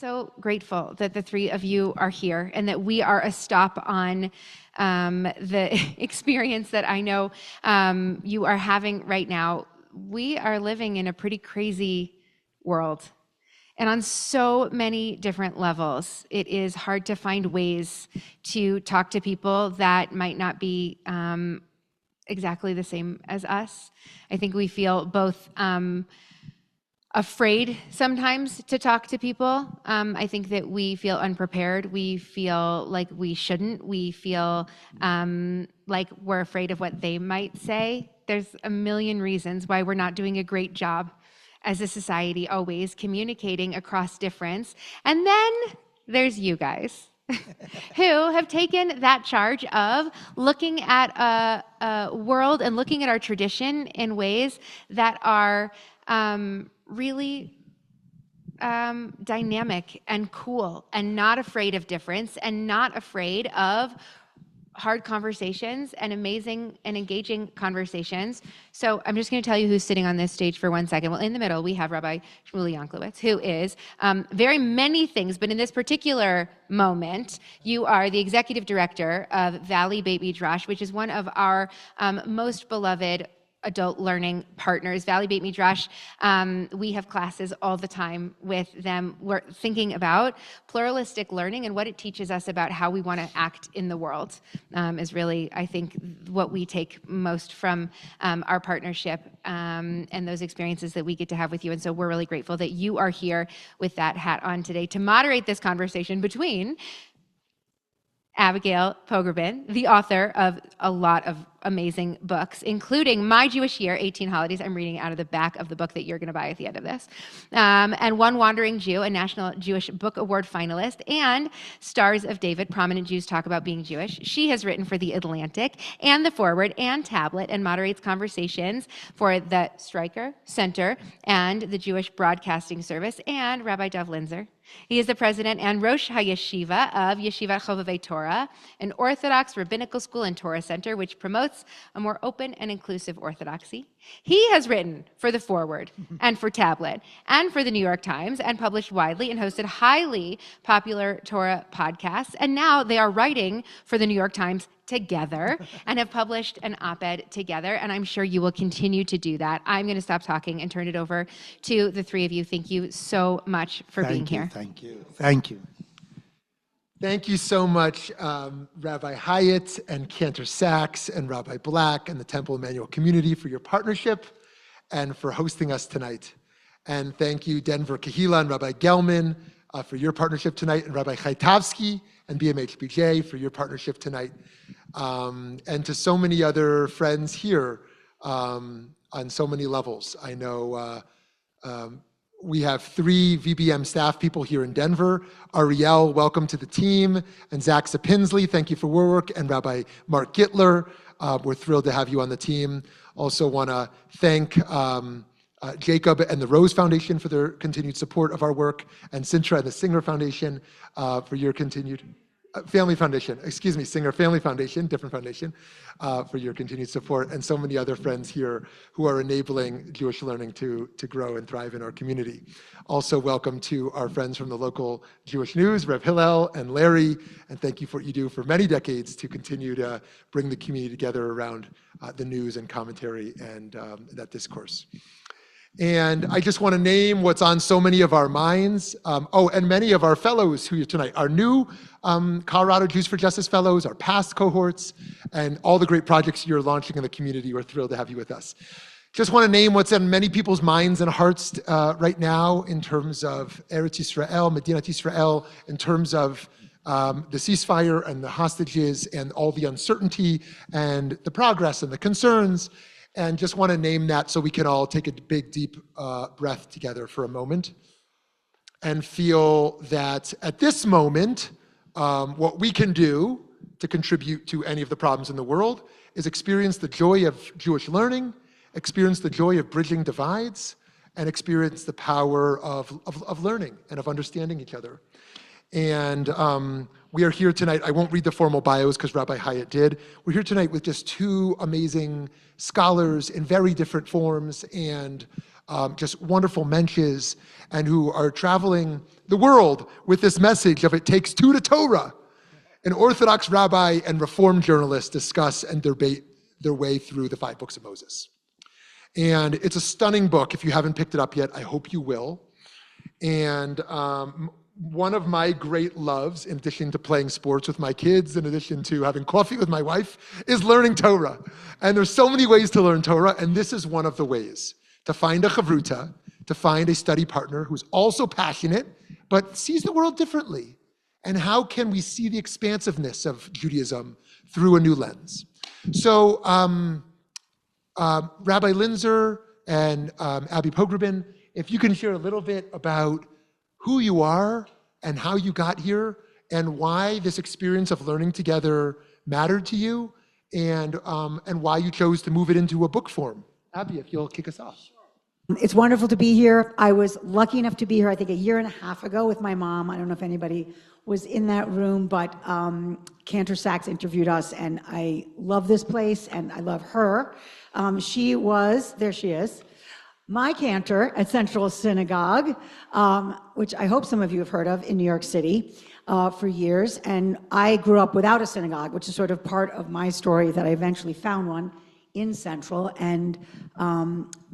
so grateful that the three of you are here and that we are a stop on the experience that I know you are having right now. We are living in a pretty crazy world. And on so many different levels, it is hard to find ways to talk to people that might not be exactly the same as us. I think we feel both afraid sometimes to talk to people. I think that we feel unprepared. We feel like we shouldn't. We feel like we're afraid of what they might say. There's a million reasons why we're not doing a great job as a society, always communicating across difference. And then there's you guys who have taken that charge of looking at a world and looking at our tradition in ways that are really dynamic and cool and not afraid of difference and not afraid of hard conversations and amazing and engaging conversations. So I'm just going to tell you who's sitting on this stage for 1 second. Well, in the middle, we have Rabbi Shmuly Yanklowitz, who is very many things, but in this particular moment, you are the executive director of Valley Beit Midrash, which is one of our most beloved adult learning partners. Valley Beit Midrash, we have classes all the time with them. We're thinking about pluralistic learning and what it teaches us about how we want to act in the world is really, I think, what we take most from our partnership and those experiences that we get to have with you. And so we're really grateful that you are here with that hat on today to moderate this conversation between Abigail Pogrebin, the author of a lot of amazing books, including My Jewish Year, 18 Holidays. I'm reading out of the back of the book that you're going to buy at the end of this. And One Wandering Jew, a National Jewish Book Award finalist, and Stars of David, Prominent Jews Talk About Being Jewish. She has written for The Atlantic and The Forward and Tablet and moderates conversations for the Streicker Center and the Jewish Broadcasting Service, and Rabbi Dov Linzer. He is the president and Rosh HaYeshiva of Yeshivat Chovevei Torah, an Orthodox rabbinical school and Torah center which promotes a more open and inclusive Orthodoxy. He has written for The Forward and for Tablet and for the New York Times and published widely and hosted highly popular Torah podcasts. And now they are writing for the New York Times together and have published an op-ed together. And I'm sure you will continue to do that. I'm going to stop talking and turn it over to the three of you. Thank you so much for being here. Thank you. Thank you. Thank you so much, Rabbi Hyatt and Cantor Sachs and Rabbi Black and the Temple Emmanuel community for your partnership and for hosting us tonight. And thank you, Denver Kahila and Rabbi Gelman for your partnership tonight, and Rabbi Chaitovsky and BMHBJ for your partnership tonight. And to so many other friends here on so many levels. I know we have 3 VBM staff people here in Denver. Ariel, welcome to the team. And Zach Sapinsley, thank you for your work. And Rabbi Mark Gittler, we're thrilled to have you on the team. Also want to thank Jacob and the Rose Foundation for their continued support of our work, and Sintra and the Singer Foundation for your continued Family Foundation, excuse me, Singer Family Foundation, different foundation, for your continued support, and so many other friends here who are enabling Jewish learning to grow and thrive in our community. Also welcome to our friends from the local Jewish News, Rev Hillel and Larry, and thank you for what you do for many decades to continue to bring the community together around the news and commentary and that discourse. And I just want to name what's on so many of our minds. And many of our fellows who are here tonight, our new Colorado Jews for Justice fellows, our past cohorts, and all the great projects you're launching in the community. We're thrilled to have you with us. Just want to name what's in many people's minds and hearts right now in terms of Eretz Yisrael, Medinat Yisrael, in terms of the ceasefire and the hostages and all the uncertainty and the progress and the concerns. And just want to name that so we can all take a big, deep breath together for a moment and feel that at this moment, what we can do to contribute to any of the problems in the world is experience the joy of Jewish learning, experience the joy of bridging divides, and experience the power of learning and of understanding each other. And we are here tonight. I won't read the formal bios because Rabbi Hyatt did. We're here tonight with just two amazing scholars in very different forms and just wonderful mensches, and who are traveling the world with this message of it takes two to Torah. An Orthodox rabbi and Reform journalist discuss and debate their way through the 5 books of Moses. And it's a stunning book. If you haven't picked it up yet, I hope you will. And one of my great loves, in addition to playing sports with my kids, in addition to having coffee with my wife, is learning Torah. And there's so many ways to learn Torah, and this is one of the ways. To find a chavruta, to find a study partner who's also passionate, but sees the world differently. And how can we see the expansiveness of Judaism through a new lens? So Rabbi Linzer and Abby Pogrebin, if you can share a little bit about who you are and how you got here and why this experience of learning together mattered to you, and why you chose to move it into a book form. Abby, if you'll kick us off. It's wonderful to be here. I was lucky enough to be here, I think, 1.5 years ago with my mom. I don't know if anybody was in that room, but Cantor Sachs interviewed us, and I love this place, and I love her. She was, there she is, my cantor at Central Synagogue, which I hope some of you have heard of in New York City for years. And I grew up without a synagogue, which is sort of part of my story, that I eventually found one in Central. And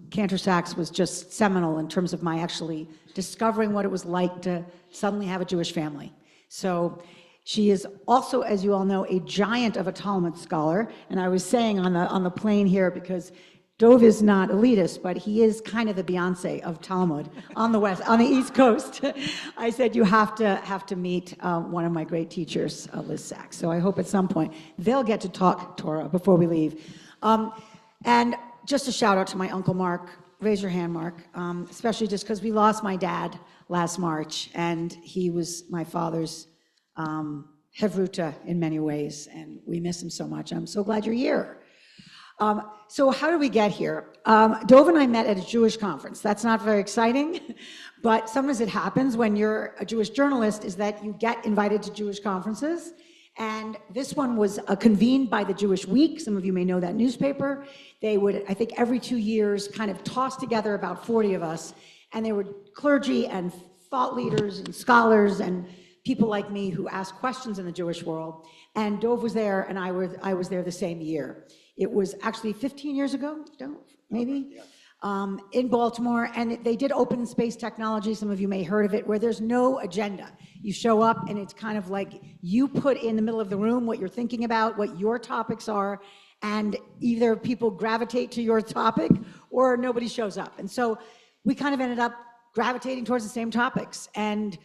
Cantor Sachs was just seminal in terms of my actually discovering what it was like to suddenly have a Jewish family. So she is also, as you all know, a giant of a Talmud scholar. And I was saying on the plane here, because Dov is not elitist, but he is kind of the Beyonce of Talmud on the East Coast. I said, you have to meet one of my great teachers, Liz Sachs. So I hope at some point they'll get to talk Torah before we leave. And just a shout out to my Uncle Mark. Raise your hand, Mark. Especially just because we lost my dad last March, and he was my father's Hevruta in many ways, and we miss him so much. I'm so glad you're here. So how did we get here? Dov and I met at a Jewish conference. That's not very exciting, but sometimes it happens when you're a Jewish journalist, is that you get invited to Jewish conferences. And this one was convened by the Jewish Week. Some of you may know that newspaper. They would, I think, every 2 years kind of toss together about 40 of us. And they were clergy and thought leaders and scholars and people like me who asked questions in the Jewish world. And Dov was there, and I was there the same year. It was actually 15 years ago, maybe, in Baltimore. And they did open space technology. Some of you may have heard of it, where there's no agenda. You show up, and it's kind of like you put in the middle of the room what you're thinking about, what your topics are, and either people gravitate to your topic or nobody shows up. And so we kind of ended up gravitating towards the same topics and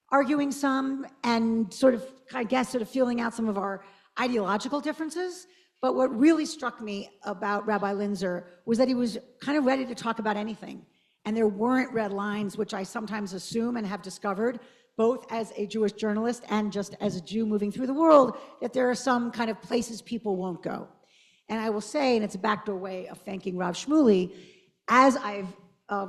arguing some, and sort of, I guess, sort of feeling out some of our ideological differences. But what really struck me about Rabbi Linzer was that he was kind of ready to talk about anything. And there weren't red lines, which I sometimes assume and have discovered, both as a Jewish journalist and just as a Jew moving through the world, that there are some kind of places people won't go. And I will say, and it's a backdoor way of thanking Rabbi Shmuly, as I've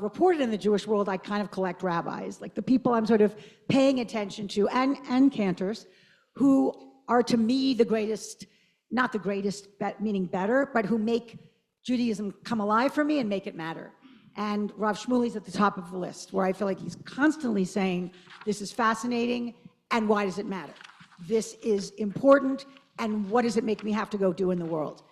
reported in the Jewish world, I kind of collect rabbis, like the people I'm sort of paying attention to, and cantors, who are to me the greatest, not the greatest, meaning better, but who make Judaism come alive for me and make it matter. And Rav Shmuly's at the top of the list, where I feel like he's constantly saying, this is fascinating, and why does it matter? This is important, and what does it make me have to go do in the world?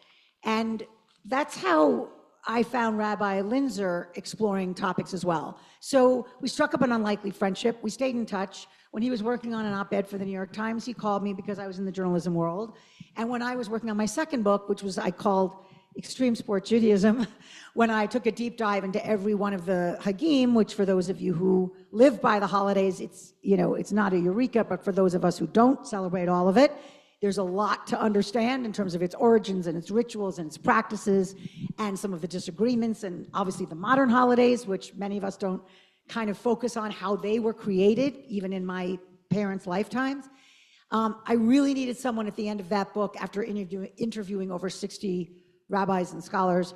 And that's how I found Rabbi Linzer exploring topics as well. So we struck up an unlikely friendship. We stayed in touch. When he was working on an op-ed for the New York Times, he called me because I was in the journalism world. And when I was working on my second book, which was I called Extreme Sport Judaism, when I took a deep dive into every one of the Hagim, which for those of you who live by the holidays, it's, you know, it's not a eureka, but for those of us who don't celebrate all of it, there's a lot to understand in terms of its origins and its rituals and its practices and some of the disagreements, and obviously the modern holidays, which many of us don't kind of focus on how they were created, even in my parents' lifetimes. I really needed someone at the end of that book, after interviewing over 60 rabbis and scholars,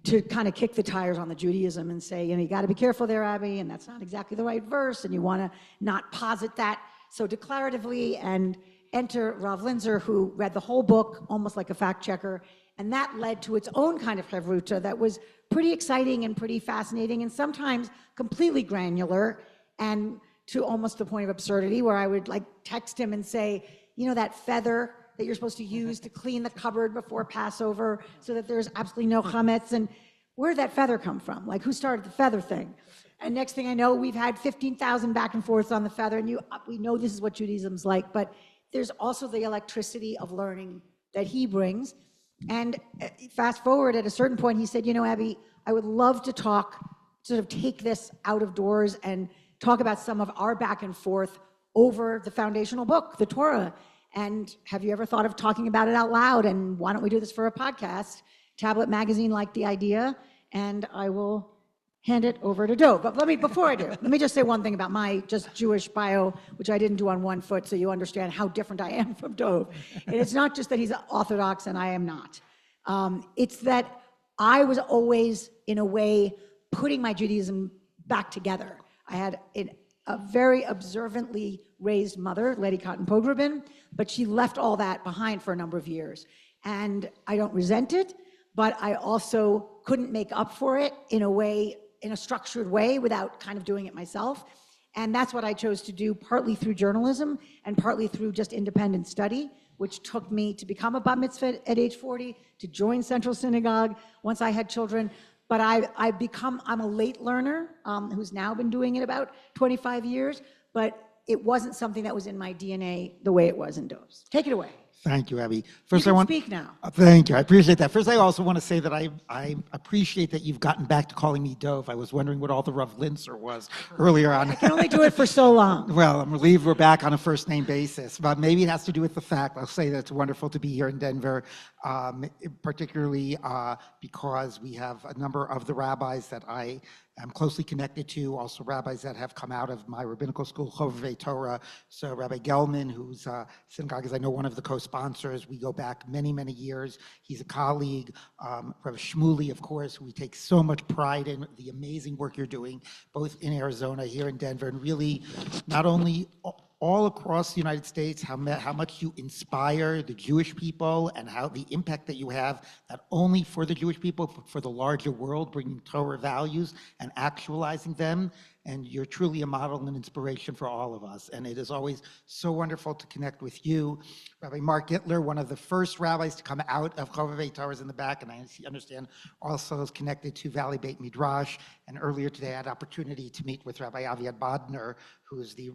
to kind of kick the tires on the Judaism and say, you know, you got to be careful there, Abby, and that's not exactly the right verse, and you want to not posit that so declaratively, and enter Rav Linzer, who read the whole book, almost like a fact checker, and that led to its own kind of Hevruta that was pretty exciting and pretty fascinating, and sometimes completely granular, and to almost the point of absurdity, where I would like text him and say, you know, that feather that you're supposed to use to clean the cupboard before Passover so that there's absolutely no chametz, and where did that feather come from? Like, who started the feather thing? And next thing I know, we've had 15,000 back and forths on the feather, and we know this is what Judaism's like, but there's also the electricity of learning that he brings. And fast forward, at a certain point, he said, you know, Abby, I would love to talk, sort of take this out of doors and talk about some of our back and forth over the foundational book, the Torah. And have you ever thought of talking about it out loud? And why don't we do this for a podcast? Tablet Magazine liked the idea, and I will hand it over to Dov. But before I do, let me just say one thing about my just Jewish bio, which I didn't do on one foot, so you understand how different I am from Dov. And it's not just that he's Orthodox and I am not. It's that I was always, in a way, putting my Judaism back together. I had a very observantly raised mother, Lady Cotton Pogrebin, but she left all that behind for a number of years. And I don't resent it, but I also couldn't make up for it in a way, in a structured way, without kind of doing it myself. And that's what I chose to do, partly through journalism and partly through just independent study, which took me to become a bat mitzvah at age 40, to join Central Synagogue once I had children. But I'm a late learner who's now been doing it about 25 years, but it wasn't something that was in my DNA the way it was in Dov's. Take it away. Thank you, Abby. First, you can speak now. Thank you. I appreciate that. First, I also want to say that I appreciate that you've gotten back to calling me Dov. I was wondering what all the Rav Linzer was earlier on. I can only do it for so long. Well, I'm relieved we're back on a first name basis, but maybe it has to do with the fact, I'll say that it's wonderful to be here in Denver, particularly because we have a number of the rabbis that I am closely connected to, also rabbis that have come out of my rabbinical school, Chovevei Torah. So Rabbi Gelman, who's synagogue, as I know, one of the co-sponsors. We go back many, many years. He's a colleague. Rabbi Shmuly, of course, we take so much pride in the amazing work you're doing, both in Arizona, here in Denver, and really not only all across the United States, how much you inspire the Jewish people and how the impact that you have, not only for the Jewish people, but for the larger world, bringing Torah values and actualizing them. And you're truly a model and inspiration for all of us. And it is always so wonderful to connect with you. Rabbi Mark Gittler, one of the first rabbis to come out of Chovevei Torah, is in the back, and I understand also is connected to Valley Beit Midrash. And earlier today, I had opportunity to meet with Rabbi Aviad Bodner, who is the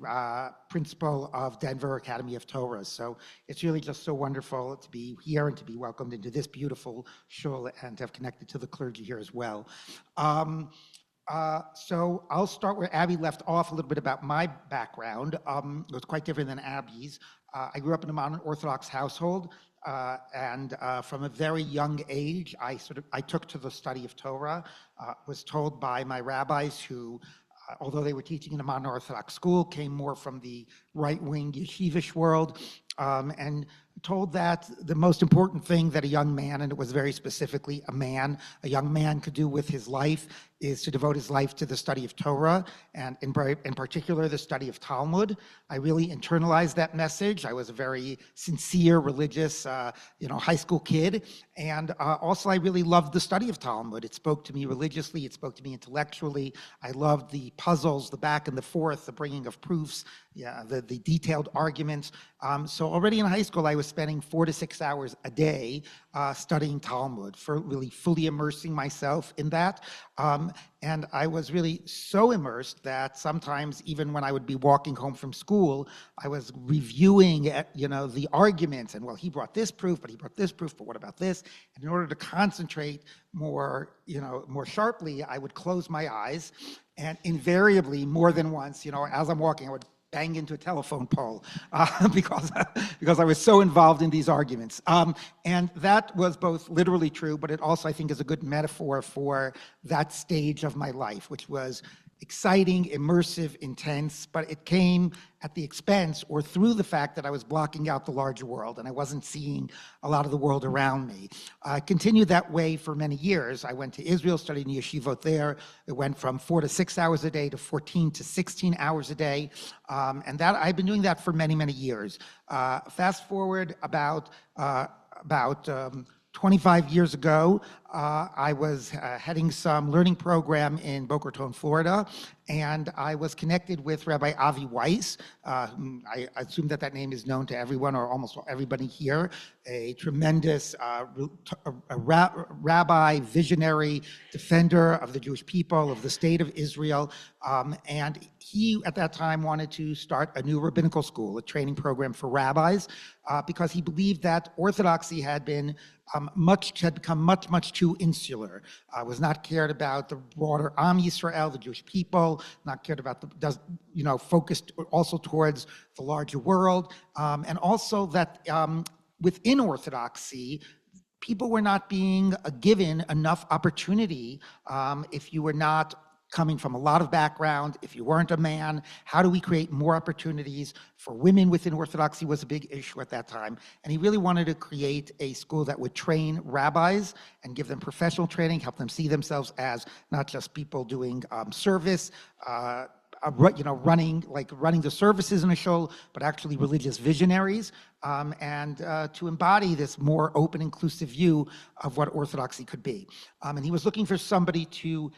principal of Denver Academy of Torah. So it's really just so wonderful to be here and to be welcomed into this beautiful shul and to have connected to the clergy here as well. So I'll start where Abby left off, a little bit about my background. It was quite different than Abby's. I grew up in a modern Orthodox household, and from a very young age, I took to the study of Torah. Was told by my rabbis who, although they were teaching in a modern Orthodox school, came more from the right-wing yeshivish world, and told that the most important thing that a young man, and it was very specifically a young man could do with his life is to devote his life to the study of Torah, and in particular, the study of Talmud. I really internalized that message. I was a very sincere, religious, high school kid. And also, I really loved the study of Talmud. It spoke to me religiously. It spoke to me intellectually. I loved the puzzles, the back and the forth, the bringing of proofs, the detailed arguments. So already in high school, I was spending 4 to 6 hours a day studying Talmud, for really fully immersing myself in that. And I was really so immersed that sometimes, even when I would be walking home from school, I was reviewing, the arguments. And well, he brought this proof, but he brought this proof, but what about this? And in order to concentrate more sharply, I would close my eyes, and invariably, more than once, as I'm walking, I would bang into a telephone pole because I was so involved in these arguments. And that was both literally true, but it also, I think, is a good metaphor for that stage of my life, which was exciting, immersive, intense, but it came at the expense or through the fact that I was blocking out the larger world and I wasn't seeing a lot of the world around me. I continued that way for many years. I went to Israel, studied in Yeshivot there. It went from 4 to 6 hours a day to 14 to 16 hours a day. And that I've been doing that for many, many years. Fast forward about 25 years ago, I was heading some learning program in Boca Raton, Florida, and I was connected with Rabbi Avi Weiss. I assume that name is known to everyone or almost everybody here. A tremendous rabbi, visionary, defender of the Jewish people, of the state of Israel. And he, at that time, wanted to start a new rabbinical school, a training program for rabbis, because he believed that Orthodoxy had become much too insular. Was not cared about the broader Am Yisrael, the Jewish people, not cared about focused also towards the larger world, and also that within Orthodoxy, people were not being given enough opportunity if you were not coming from a lot of background, if you weren't a man. How do we create more opportunities for women within Orthodoxy was a big issue at that time. And he really wanted to create a school that would train rabbis and give them professional training, help them see themselves as not just people doing service, running the services in a shul, but actually religious visionaries, and to embody this more open, inclusive view of what Orthodoxy could be. And he was looking for somebody to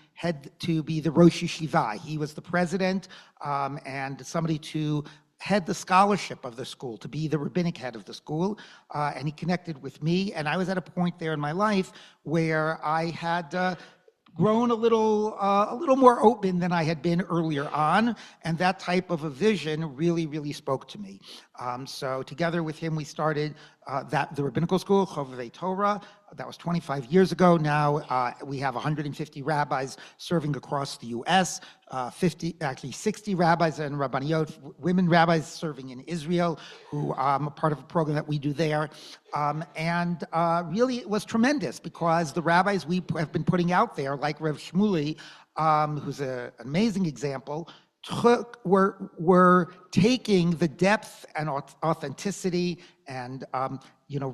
be the Rosh HaYeshiva. He was the president, and somebody to head the scholarship of the school, to be the rabbinic head of the school. And he connected with me, and I was at a point there in my life where I had grown a little more open than I had been earlier on, and that type of a vision really spoke to me. So together with him, we started the rabbinical school, Chovevei Torah. That was 25 years ago. Now we have 150 rabbis serving across the U.S., 60 rabbis and rabbiniot, women rabbis serving in Israel, who are part of a program that we do there. And really, it was tremendous because the rabbis we have been putting out there, like Rabbi Shmuly, who's an amazing example, were taking the depth and authenticity and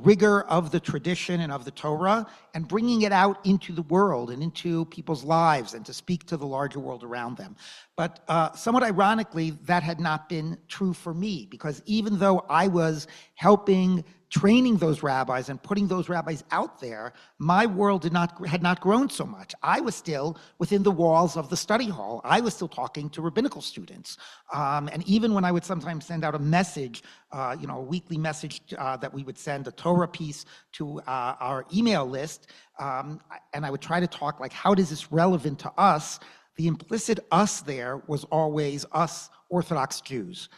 rigor of the tradition and of the Torah and bringing it out into the world and into people's lives and to speak to the larger world around them. But somewhat ironically, that had not been true for me, because even though I was helping training those rabbis and putting those rabbis out there, my world had not grown so much. I was still within the walls of the study hall. I was still talking to rabbinical students. And even when I would sometimes send out a message, a weekly message that we would send a Torah piece to our email list, and I would try to talk like, how is this relevant to us? The implicit us there was always us Orthodox Jews.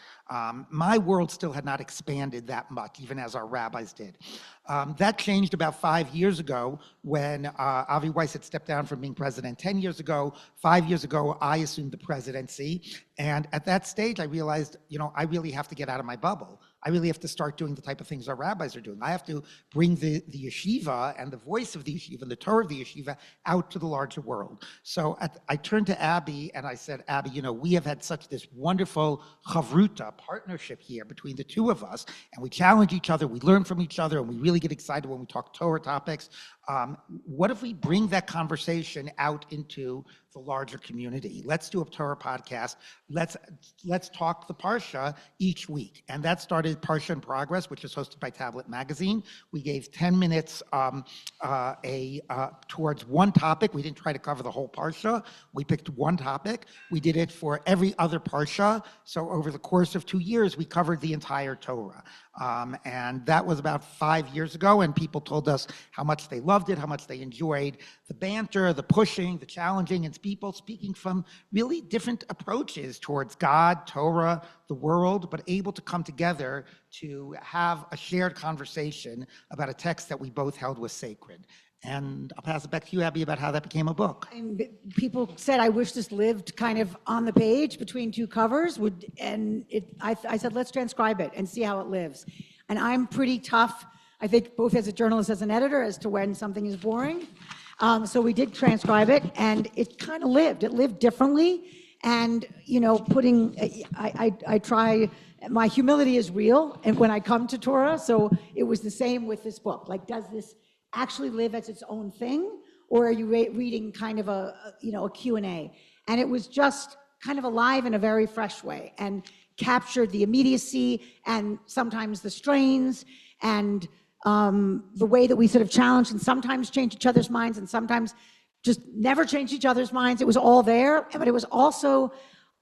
My world still had not expanded that much, even as our rabbis did. That changed about 5 years ago when Avi Weiss had stepped down from being president 10 years ago. 5 years ago, I assumed the presidency. And at that stage, I realized, I really have to get out of my bubble. I really have to start doing the type of things our rabbis are doing. I have to bring the yeshiva and the voice of the yeshiva and the Torah of the yeshiva out to the larger world. So I turned to Abby and I said, Abby, we have had such this wonderful chavruta, partnership here between the two of us, and we challenge each other, we learn from each other, and we really get excited when we talk Torah topics. What if we bring that conversation out into the larger community? Let's do a Torah podcast. Let's talk the Parsha each week. And that started Parsha in Progress, which is hosted by Tablet Magazine. We gave 10 minutes towards one topic. We didn't try to cover the whole Parsha. We picked one topic. We did it for every other Parsha. So over the course of 2 years, we covered the entire Torah. And that was about 5 years ago, and people told us how much they loved it, how much they enjoyed the banter, the pushing, the challenging, and people speaking from really different approaches towards God, Torah, the world, but able to come together to have a shared conversation about a text that we both held was sacred. And I'll pass it back to you, Abby, about how that became a book. And people said, I wish this lived kind of on the page between two covers. I said, let's transcribe it and see how it lives. And I'm pretty tough, I think, both as a journalist, as an editor, as to when something is boring. So we did transcribe it, and it kind of lived. It lived differently. And, I try, my humility is real, and when I come to Torah, so it was the same with this book. Like, does this actually live as its own thing, or are you reading kind of a Q&A? And it was just kind of alive in a very fresh way, and captured the immediacy and sometimes the strains and the way that we sort of challenged and sometimes changed each other's minds and sometimes just never changed each other's minds. It was all there, but it was also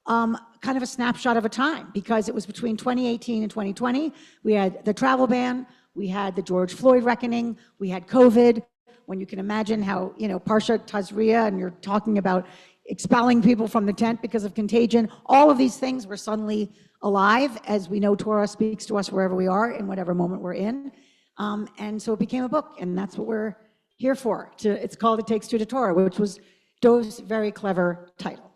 kind of a snapshot of a time, because it was between 2018 and 2020. We had the travel ban, we had the George Floyd reckoning, we had COVID, when you can imagine how, Parsha Tazria, and you're talking about expelling people from the tent because of contagion. All of these things were suddenly alive, as we know Torah speaks to us wherever we are, in whatever moment we're in. And so it became a book, and that's what we're here for. It's called It Takes Two to Torah, which was Dov's very clever title.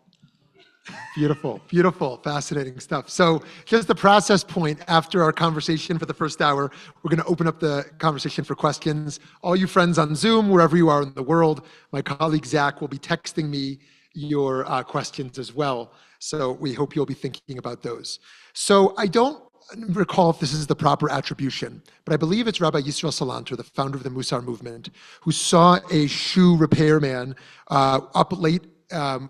Beautiful, beautiful, fascinating stuff. So just the process point after our conversation for the first hour, we're going to open up the conversation for questions. All you friends on Zoom, wherever you are in the world, my colleague Zach will be texting me your questions as well. So we hope you'll be thinking about those. So I don't recall if this is the proper attribution, but I believe it's Rabbi Yisrael Salanter, the founder of the Musar movement, who saw a shoe repairman up late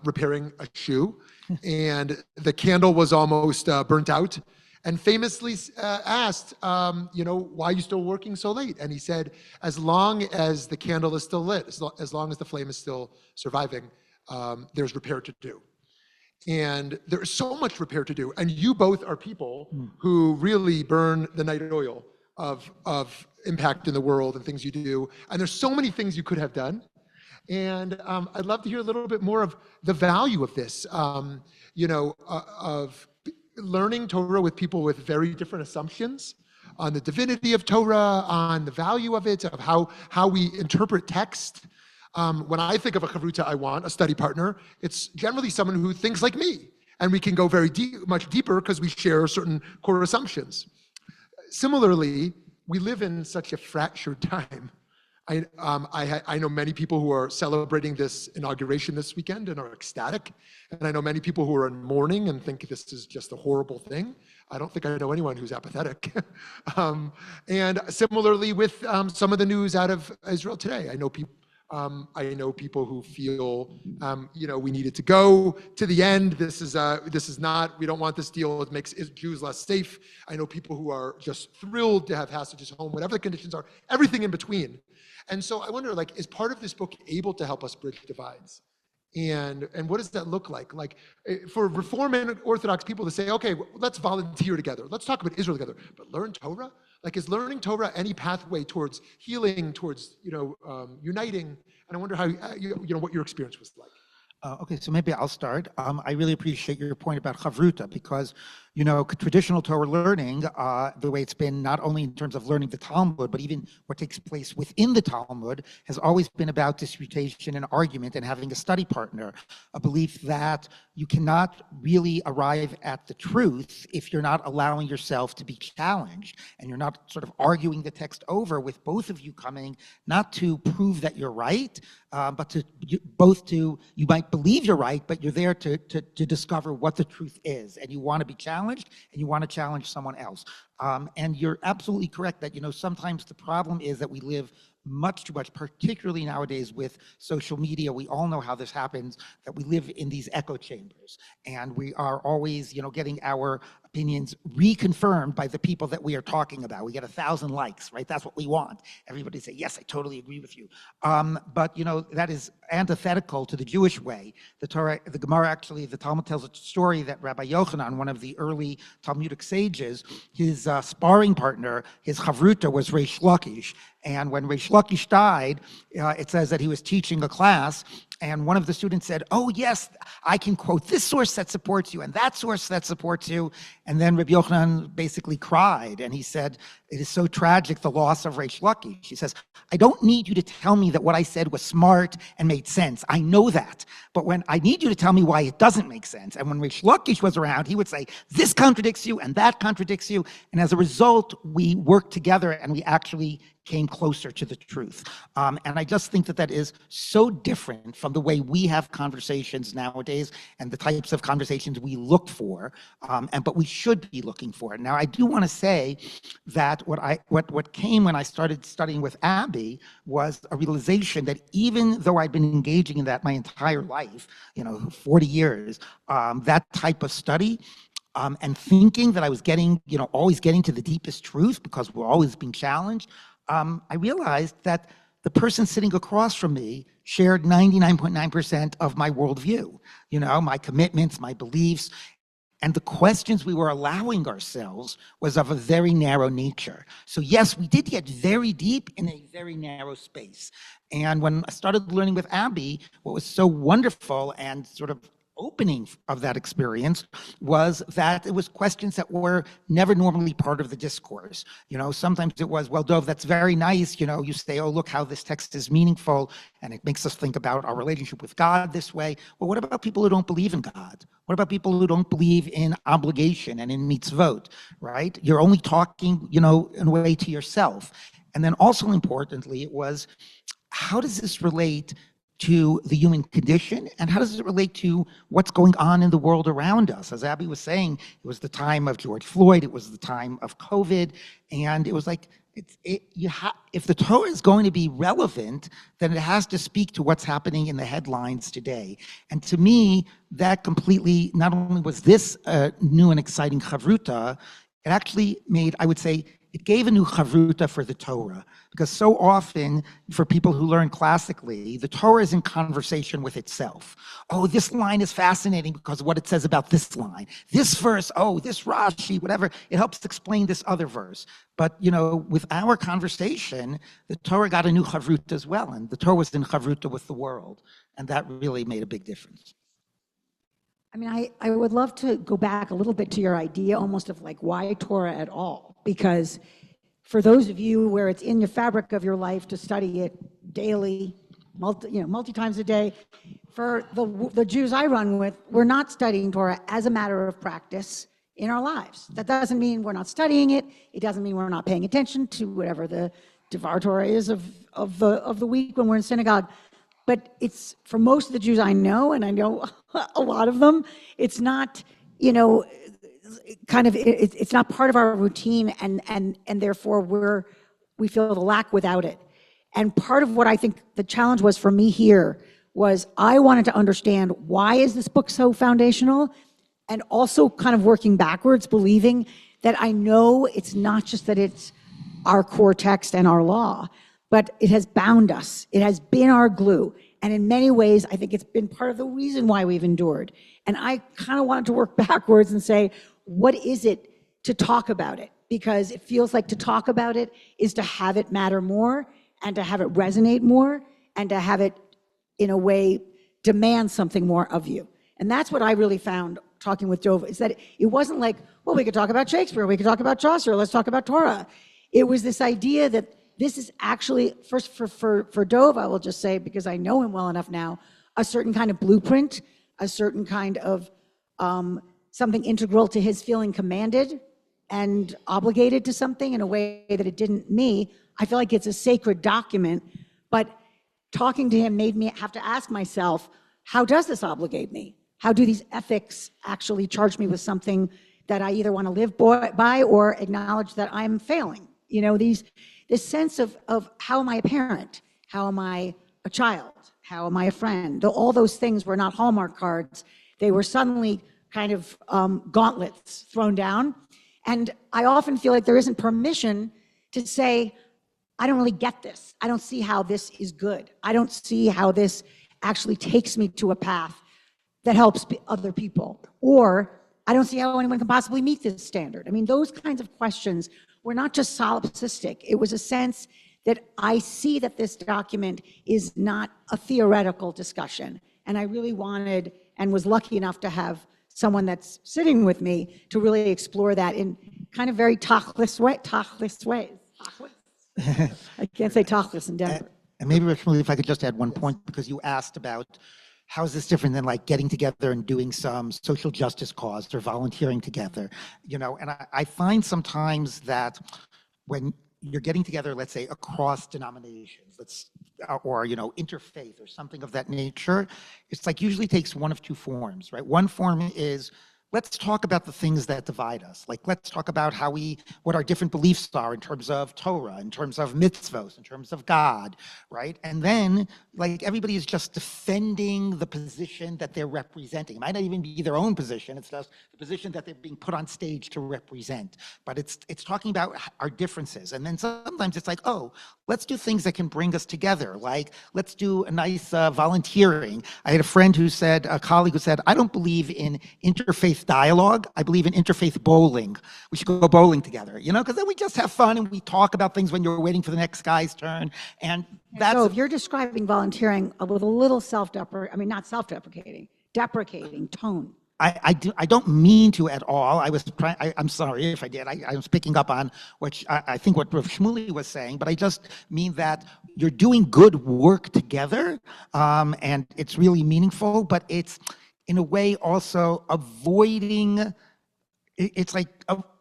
repairing a shoe, and the candle was almost burnt out, and famously asked, why are you still working so late? And he said, as long as the candle is still lit, as long as the flame is still surviving, there's repair to do. And there's so much repair to do. And you both are people who really burn the night oil of impact in the world and things you do. And there's so many things you could have done. And I'd love to hear a little bit more of the value of this, of learning Torah with people with very different assumptions on the divinity of Torah, on the value of it, of how we interpret text. When I think of a chavruta, I want a study partner. It's generally someone who thinks like me, and we can go very much deeper because we share certain core assumptions. Similarly, we live in such a fractured time. I know many people who are celebrating this inauguration this weekend and are ecstatic, and I know many people who are in mourning and think this is just a horrible thing. I don't think I know anyone who's apathetic. And similarly with some of the news out of Israel today, I know people who feel, we needed to go to the end. This is not, we don't want this deal. It makes Jews less safe. I know people who are just thrilled to have hostages home, whatever the conditions are, everything in between. And so I wonder, is part of this book able to help us bridge divides? And what does that look like? Like for Reform and Orthodox people to say, okay, let's volunteer together. Let's talk about Israel together, but learn Torah? Is learning Torah any pathway towards healing, towards, uniting? And I wonder how, what your experience was like. Okay, so maybe I'll start. I really appreciate your point about chavruta, because traditional Torah learning, the way it's been, not only in terms of learning the Talmud, but even what takes place within the Talmud, has always been about disputation and argument and having a study partner, a belief that you cannot really arrive at the truth if you're not allowing yourself to be challenged, and you're not sort of arguing the text over, with both of you coming not to prove that you're right, but you might believe you're right, but you're there to discover what the truth is, and you want to be challenged, and you want to challenge someone else. And you're absolutely correct that, sometimes the problem is that we live much too much, particularly nowadays with social media. We all know how this happens, that we live in these echo chambers, and we are always, getting our opinions reconfirmed by the people that we are talking about. We get 1,000 likes, right? That's what we want. Everybody say, yes, I totally agree with you. But that is antithetical to the Jewish way. The Torah, the Gemara, actually, the Talmud tells a story that Rabbi Yochanan, one of the early Talmudic sages, his sparring partner, his chavruta, was Reish Lakish. And when Reish Lakish died, it says that he was teaching a class, and one of the students said, oh yes, I can quote this source that supports you and that source that supports you. And then Rabbi Yochanan basically cried, and he said, it is so tragic, the loss of Reish Lakish. He says, I don't need you to tell me that what I said was smart and made sense. I know that. But when I need you to tell me why it doesn't make sense. And when Reish Lakish was around, he would say, this contradicts you and that contradicts you. And as a result, we worked together and we actually came closer to the truth. And I just think that is so different from from the way we have conversations nowadays and the types of conversations we look for, but we should be looking for. Now, I do want to say that what came when I started studying with Abby was a realization that even though I'd been engaging in that my entire life, 40 years, that type of study, and thinking that I was getting, always getting to the deepest truth because we're always being challenged, I realized that the person sitting across from me shared 99.9% of my worldview, my commitments, my beliefs, and the questions we were allowing ourselves was of a very narrow nature. So yes, we did get very deep in a very narrow space. And when I started learning with Abby, what was so wonderful and sort of opening of that experience was that it was questions that were never normally part of the discourse. Sometimes it was, well, Dov, that's very nice. You say, oh, look how this text is meaningful and it makes us think about our relationship with God this way. Well, what about people who don't believe in God? What about people who don't believe in obligation and in mitzvot, right? You're only talking, in a way to yourself. And then also importantly, it was, how does this relate to the human condition, and how does it relate to what's going on in the world around us? As Abby was saying, it was the time of George Floyd, it was the time of COVID, and it was like, if the Torah is going to be relevant, then it has to speak to what's happening in the headlines today. And to me, that completely, not only was this a new and exciting chavruta, it actually made, I would say, it gave a new chavruta for the Torah, because so often for people who learn classically, the Torah is in conversation with itself. Oh, this line is fascinating because of what it says about this line. This verse, oh, this Rashi, whatever, it helps explain this other verse. But, with our conversation, the Torah got a new chavruta as well, and the Torah was in chavruta with the world, and that really made a big difference. I mean, I would love to go back a little bit to your idea almost of like, why Torah at all? Because for those of you where it's in the fabric of your life to study it daily, multi times a day, for the Jews I run with, we're not studying Torah as a matter of practice in our lives. That doesn't mean we're not studying it. It doesn't mean we're not paying attention to whatever the Devar Torah is of the week when we're in synagogue. But it's, for most of the Jews I know, and I know a lot of them, it's not, it's not part of our routine, and therefore we feel the lack without it. And part of what I think the challenge was for me here was I wanted to understand, why is this book so foundational? And also kind of working backwards, believing that I know it's not just that it's our core text and our law, but it has bound us. It has been our glue. And in many ways, I think it's been part of the reason why we've endured. And I kind of wanted to work backwards and say, what is it to talk about it? Because it feels like to talk about it is to have it matter more, and to have it resonate more, and to have it, in a way, demand something more of you. And that's what I really found talking with Dov, is that it wasn't like, well, we could talk about Shakespeare, we could talk about Chaucer, let's talk about Torah. It was this idea that this is actually, first for Dov, I will just say, because I know him well enough now, a certain kind of blueprint, a certain kind of something integral to his feeling commanded and obligated to something in a way that it didn't me. I feel like it's a sacred document, but talking to him made me have to ask myself, how does this obligate me? How do these ethics actually charge me with something that I either want to live by or acknowledge that I'm failing? This sense of how am I a parent? How am I a child? How am I a friend? All those things were not Hallmark cards. They were suddenly kind of gauntlets thrown down. And I often feel like there isn't permission to say, I don't really get this. I don't see how this is good. I don't see how this actually takes me to a path that helps other people. Or I don't see how anyone can possibly meet this standard. I mean, those kinds of questions were not just solipsistic. It was a sense that I see that this document is not a theoretical discussion. And I really wanted, and was lucky enough to have someone that's sitting with me to really explore that in kind of very tachlis ways. I can't say tachlis in Denver. And maybe, Shmuly, if I could just add one point, because you asked about how is this different than like getting together and doing some social justice cause or volunteering together, and I find sometimes that when you're getting together, let's say, across denominations, or interfaith or something of that nature, it's like usually takes one of two forms, right? One form is, let's talk about the things that divide us. Like, let's talk about what our different beliefs are in terms of Torah, in terms of mitzvos, in terms of God, right? And then, like, everybody is just defending the position that they're representing. It might not even be their own position. It's just the position that they're being put on stage to represent. But it's talking about our differences. And then sometimes it's like, oh, let's do things that can bring us together. Like, let's do a nice volunteering. I had a colleague who said, I don't believe in interfaith dialogue. I believe in interfaith bowling. We should go bowling together, because then we just have fun and we talk about things when you're waiting for the next guy's turn. And that's— So if you're describing volunteering with a little deprecating tone. I don't mean to at all. I'm sorry if I did. I was picking up on I think what Rabbi Shmuly was saying, but I just mean that you're doing good work together, and it's really meaningful, but it's in a way also avoiding— it's like,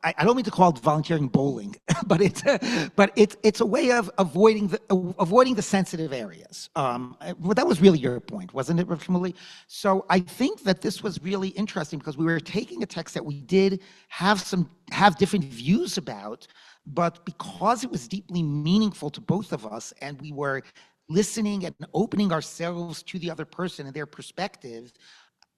I don't mean to call it volunteering bowling, but it's a way of avoiding the sensitive areas. Well, that was really your point, wasn't it, Rabbi Shmuly? So I think that this was really interesting because we were taking a text that we did have different views about, but because it was deeply meaningful to both of us, and we were listening and opening ourselves to the other person and their perspective,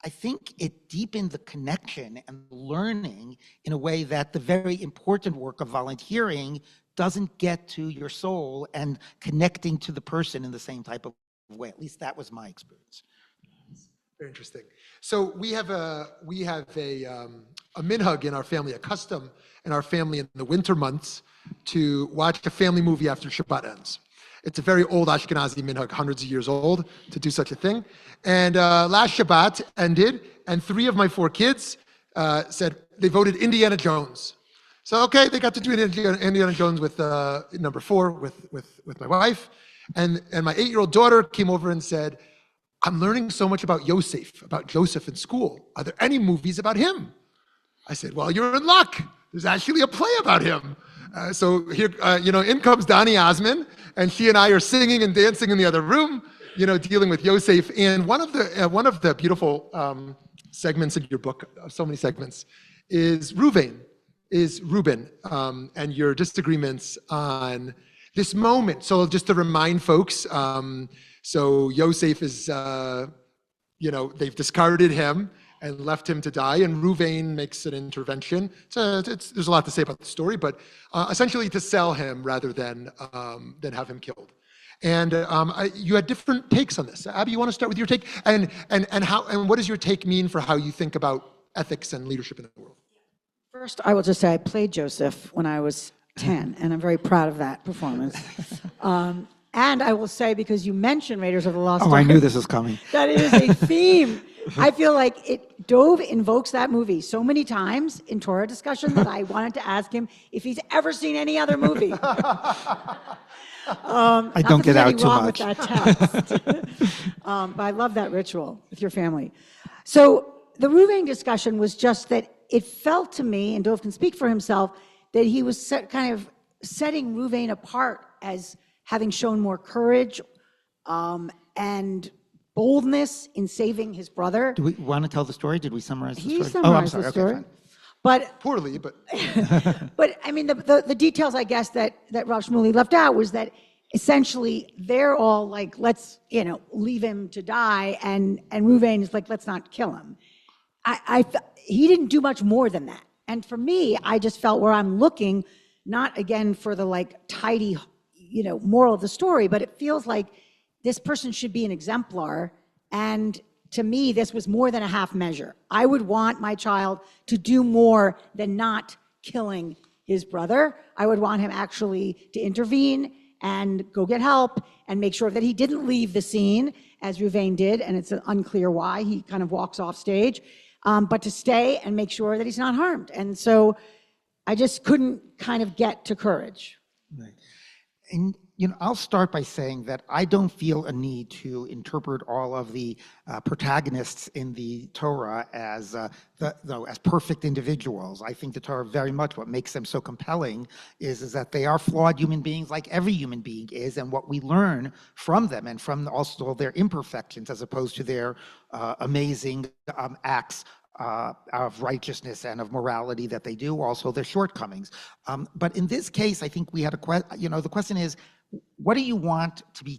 I think it deepened the connection and learning in a way that the very important work of volunteering doesn't get to your soul and connecting to the person in the same type of way. At least that was my experience. Very interesting. So we have a minhag in our family, a custom in our family in the winter months to watch a family movie after Shabbat ends. It's a very old Ashkenazi minhag, hundreds of years old, to do such a thing. And last Shabbat ended, and 3 of my 4 kids said they voted Indiana Jones. So, okay, they got to do Indiana Jones with number 4 with my wife. And my 8-year-old daughter came over and said, I'm learning so much about Yosef, about Joseph in school. Are there any movies about him? I said, well, you're in luck. There's actually a play about him. So here, in comes Donny Osmond, and she and I are singing and dancing in the other room, dealing with Yosef. And one of the beautiful segments in your book, so many segments, is Reuben, and your disagreements on this moment. So just to remind folks, so Yosef is, they've discarded him and left him to die, and Reuven makes an intervention. So there's a lot to say about the story, but essentially to sell him rather than have him killed. And you had different takes on this. Abby, you want to start with your take, and what does your take mean for how you think about ethics and leadership in the world? First, I will just say I played Joseph when I was 10, and I'm very proud of that performance. And I will say, because you mentioned Raiders of the Lost Ark, I knew this was coming. That it is a theme. I feel like Dov invokes that movie so many times in Torah discussion that I wanted to ask him if he's ever seen any other movie. I don't get out too much. With that text. But I love that ritual with your family. So the Reuven discussion was just that it felt to me, and Dov can speak for himself, that he was kind of setting Reuven apart as having shown more courage and boldness in saving his brother. Do we want to tell the story? Did we summarize the story? He summarized the story. Okay, but poorly, but but I mean the details, I guess, that Rabbi Shmuly left out was that essentially they're all like, let's leave him to die, and Reuven is like, let's not kill him. He didn't do much more than that. And for me, I just felt where I'm looking, not again for the tidy moral of the story, but it feels like this person should be an exemplar. And to me, this was more than a half measure. I would want my child to do more than not killing his brother. I would want him actually to intervene and go get help and make sure that he didn't leave the scene as Reuven did, and it's unclear why he kind of walks off stage, but to stay and make sure that he's not harmed. And so I just couldn't kind of get to courage. Right. And I'll start by saying that I don't feel a need to interpret all of the protagonists in the Torah as as perfect individuals. I think the Torah very much what makes them so compelling is that they are flawed human beings, like every human being is, and what we learn from them and from also their imperfections, as opposed to their amazing acts of righteousness and of morality that they do, also their shortcomings. But in this case, I think we had a question. The question is, what do you want to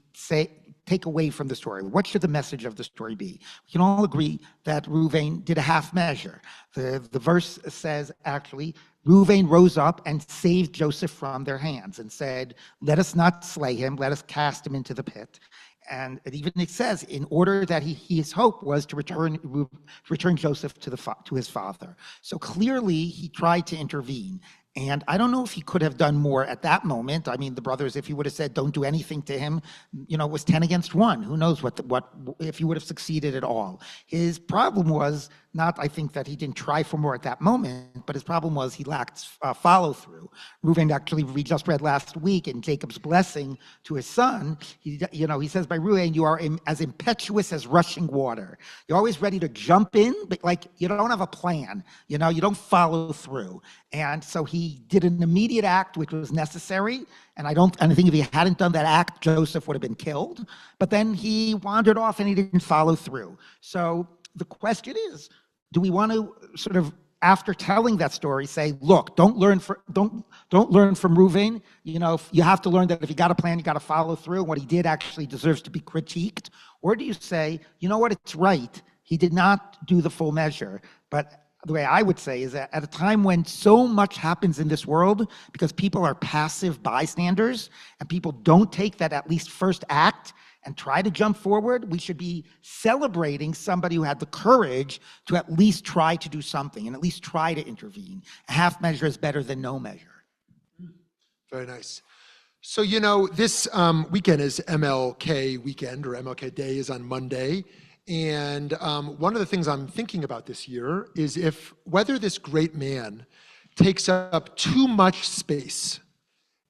take away from the story? What should the message of the story be? We can all agree that Reuven did a half measure. The verse says, actually, Reuven rose up and saved Joseph from their hands and said, let us not slay him, let us cast him into the pit. And it says, in order that his hope was to return Joseph to his father. So clearly, he tried to intervene. And I don't know if he could have done more at that moment. I mean, the brothers, if he would have said, don't do anything to him, it was 10 against 1. Who knows what if he would have succeeded at all. His problem was not, I think, that he didn't try for more at that moment, but his problem was he lacked follow through. Reuven, actually, we just read last week in Jacob's blessing to his son, he says by Reuven, you are as impetuous as rushing water. You're always ready to jump in, but like you don't have a plan. You don't follow through. And so he did an immediate act which was necessary. And I think if he hadn't done that act, Joseph would have been killed. But then he wandered off and he didn't follow through. So the question is, do we want to sort of, after telling that story, say, look, don't learn from Reuven. You have to learn that if you got a plan, you got to follow through. What he did actually deserves to be critiqued. Or do you say, you know what, it's right. He did not do the full measure. But the way I would say is that at a time when so much happens in this world, because people are passive bystanders and people don't take that at least first act and try to jump forward, we should be celebrating somebody who had the courage to at least try to do something and at least try to intervene. A half measure is better than no measure. Very nice. So, this weekend is MLK weekend, or MLK Day is on Monday. And one of the things I'm thinking about this year is whether this great man takes up too much space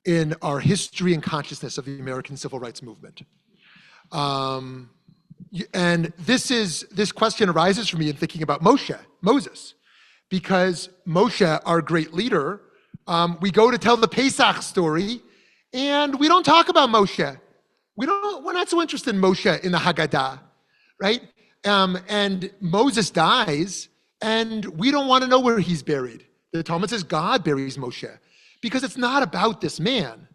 in our history and consciousness of the American civil rights movement. And this question arises for me in thinking about Moses, because Moshe, our great leader, we go to tell the Pesach story, and we don't talk about Moshe. We're not so interested in Moshe in the Haggadah, right? And Moses dies, and we don't want to know where he's buried. The Talmud says God buries Moshe, because it's not about this man.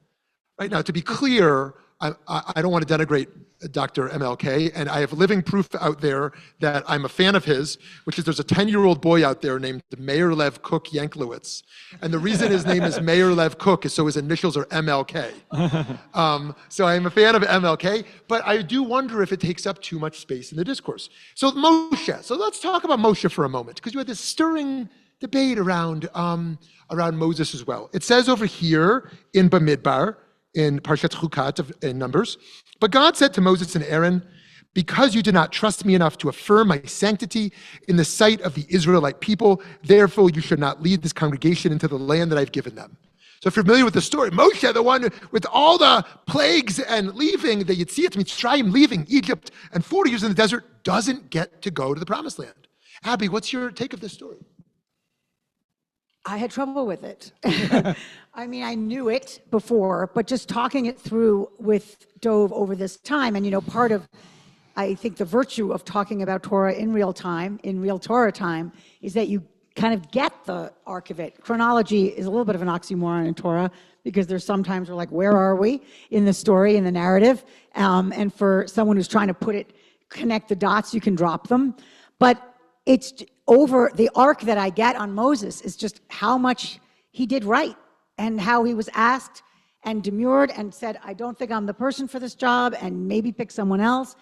Right now, to be clear, I don't want to denigrate Dr. MLK, and I have living proof out there that I'm a fan of his, which is there's a 10-year-old boy out there named Meir Lev Cook Yanklowitz. And the reason his name is Meir Lev Cook is so his initials are MLK. So I'm a fan of MLK, but I do wonder if it takes up too much space in the discourse. So Moshe, so let's talk about Moshe for a moment, because you had this stirring debate around Moses as well. It says over here in Bamidbar, in Parshat Chukat in Numbers, but God said to Moses and Aaron, because you did not trust me enough to affirm my sanctity in the sight of the Israelite people, therefore you should not lead this congregation into the land that I've given them. So if you're familiar with the story, Moshe, the one with all the plagues and leaving the Yetziat Mitzrayim, leaving Egypt and 40 years in the desert, doesn't get to go to the promised land. Abby, what's your take of this story? I had trouble with it. I mean, I knew it before, but just talking it through with Dov over this time, and part of, I think, the virtue of talking about Torah in real time, in real Torah time, is that you kind of get the arc of it. Chronology is a little bit of an oxymoron in Torah, because there's sometimes we're like, where are we in the story, in the narrative? And for someone who's trying to connect the dots, you can drop them. But it's over the arc that I get on Moses is just how much he did right, and how he was asked and demurred and said, I don't think I'm the person for this job, and maybe pick someone else.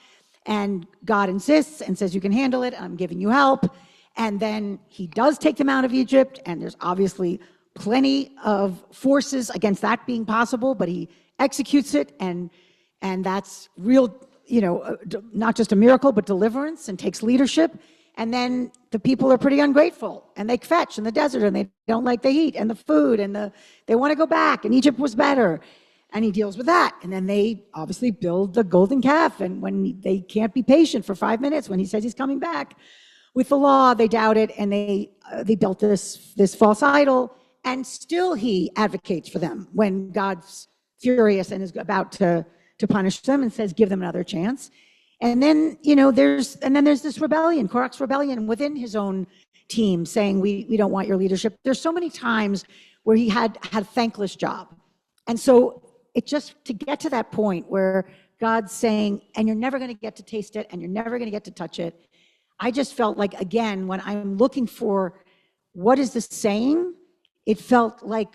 And God insists and says, you can handle it, I'm giving you help. And then he does take them out of Egypt, and there's obviously plenty of forces against that being possible, but he executes it, and that's real, not just a miracle, but deliverance, and takes leadership. And then the people are pretty ungrateful, and they kvetch in the desert, and they don't like the heat and the food, and they want to go back, and Egypt was better. And he deals with that. And then they obviously build the golden calf. And when they can't be patient for 5 minutes, when he says he's coming back with the law, they doubt it. And they built this false idol. And still he advocates for them when God's furious and is about to punish them and says, give them another chance. And then, there's this rebellion, Korach's rebellion within his own team saying, we don't want your leadership. There's so many times where he had a thankless job. And so it just, to get to that point where God's saying, and you're never going to get to taste it, and you're never going to get to touch it. I just felt like, again, when I'm looking for what is this saying, it felt like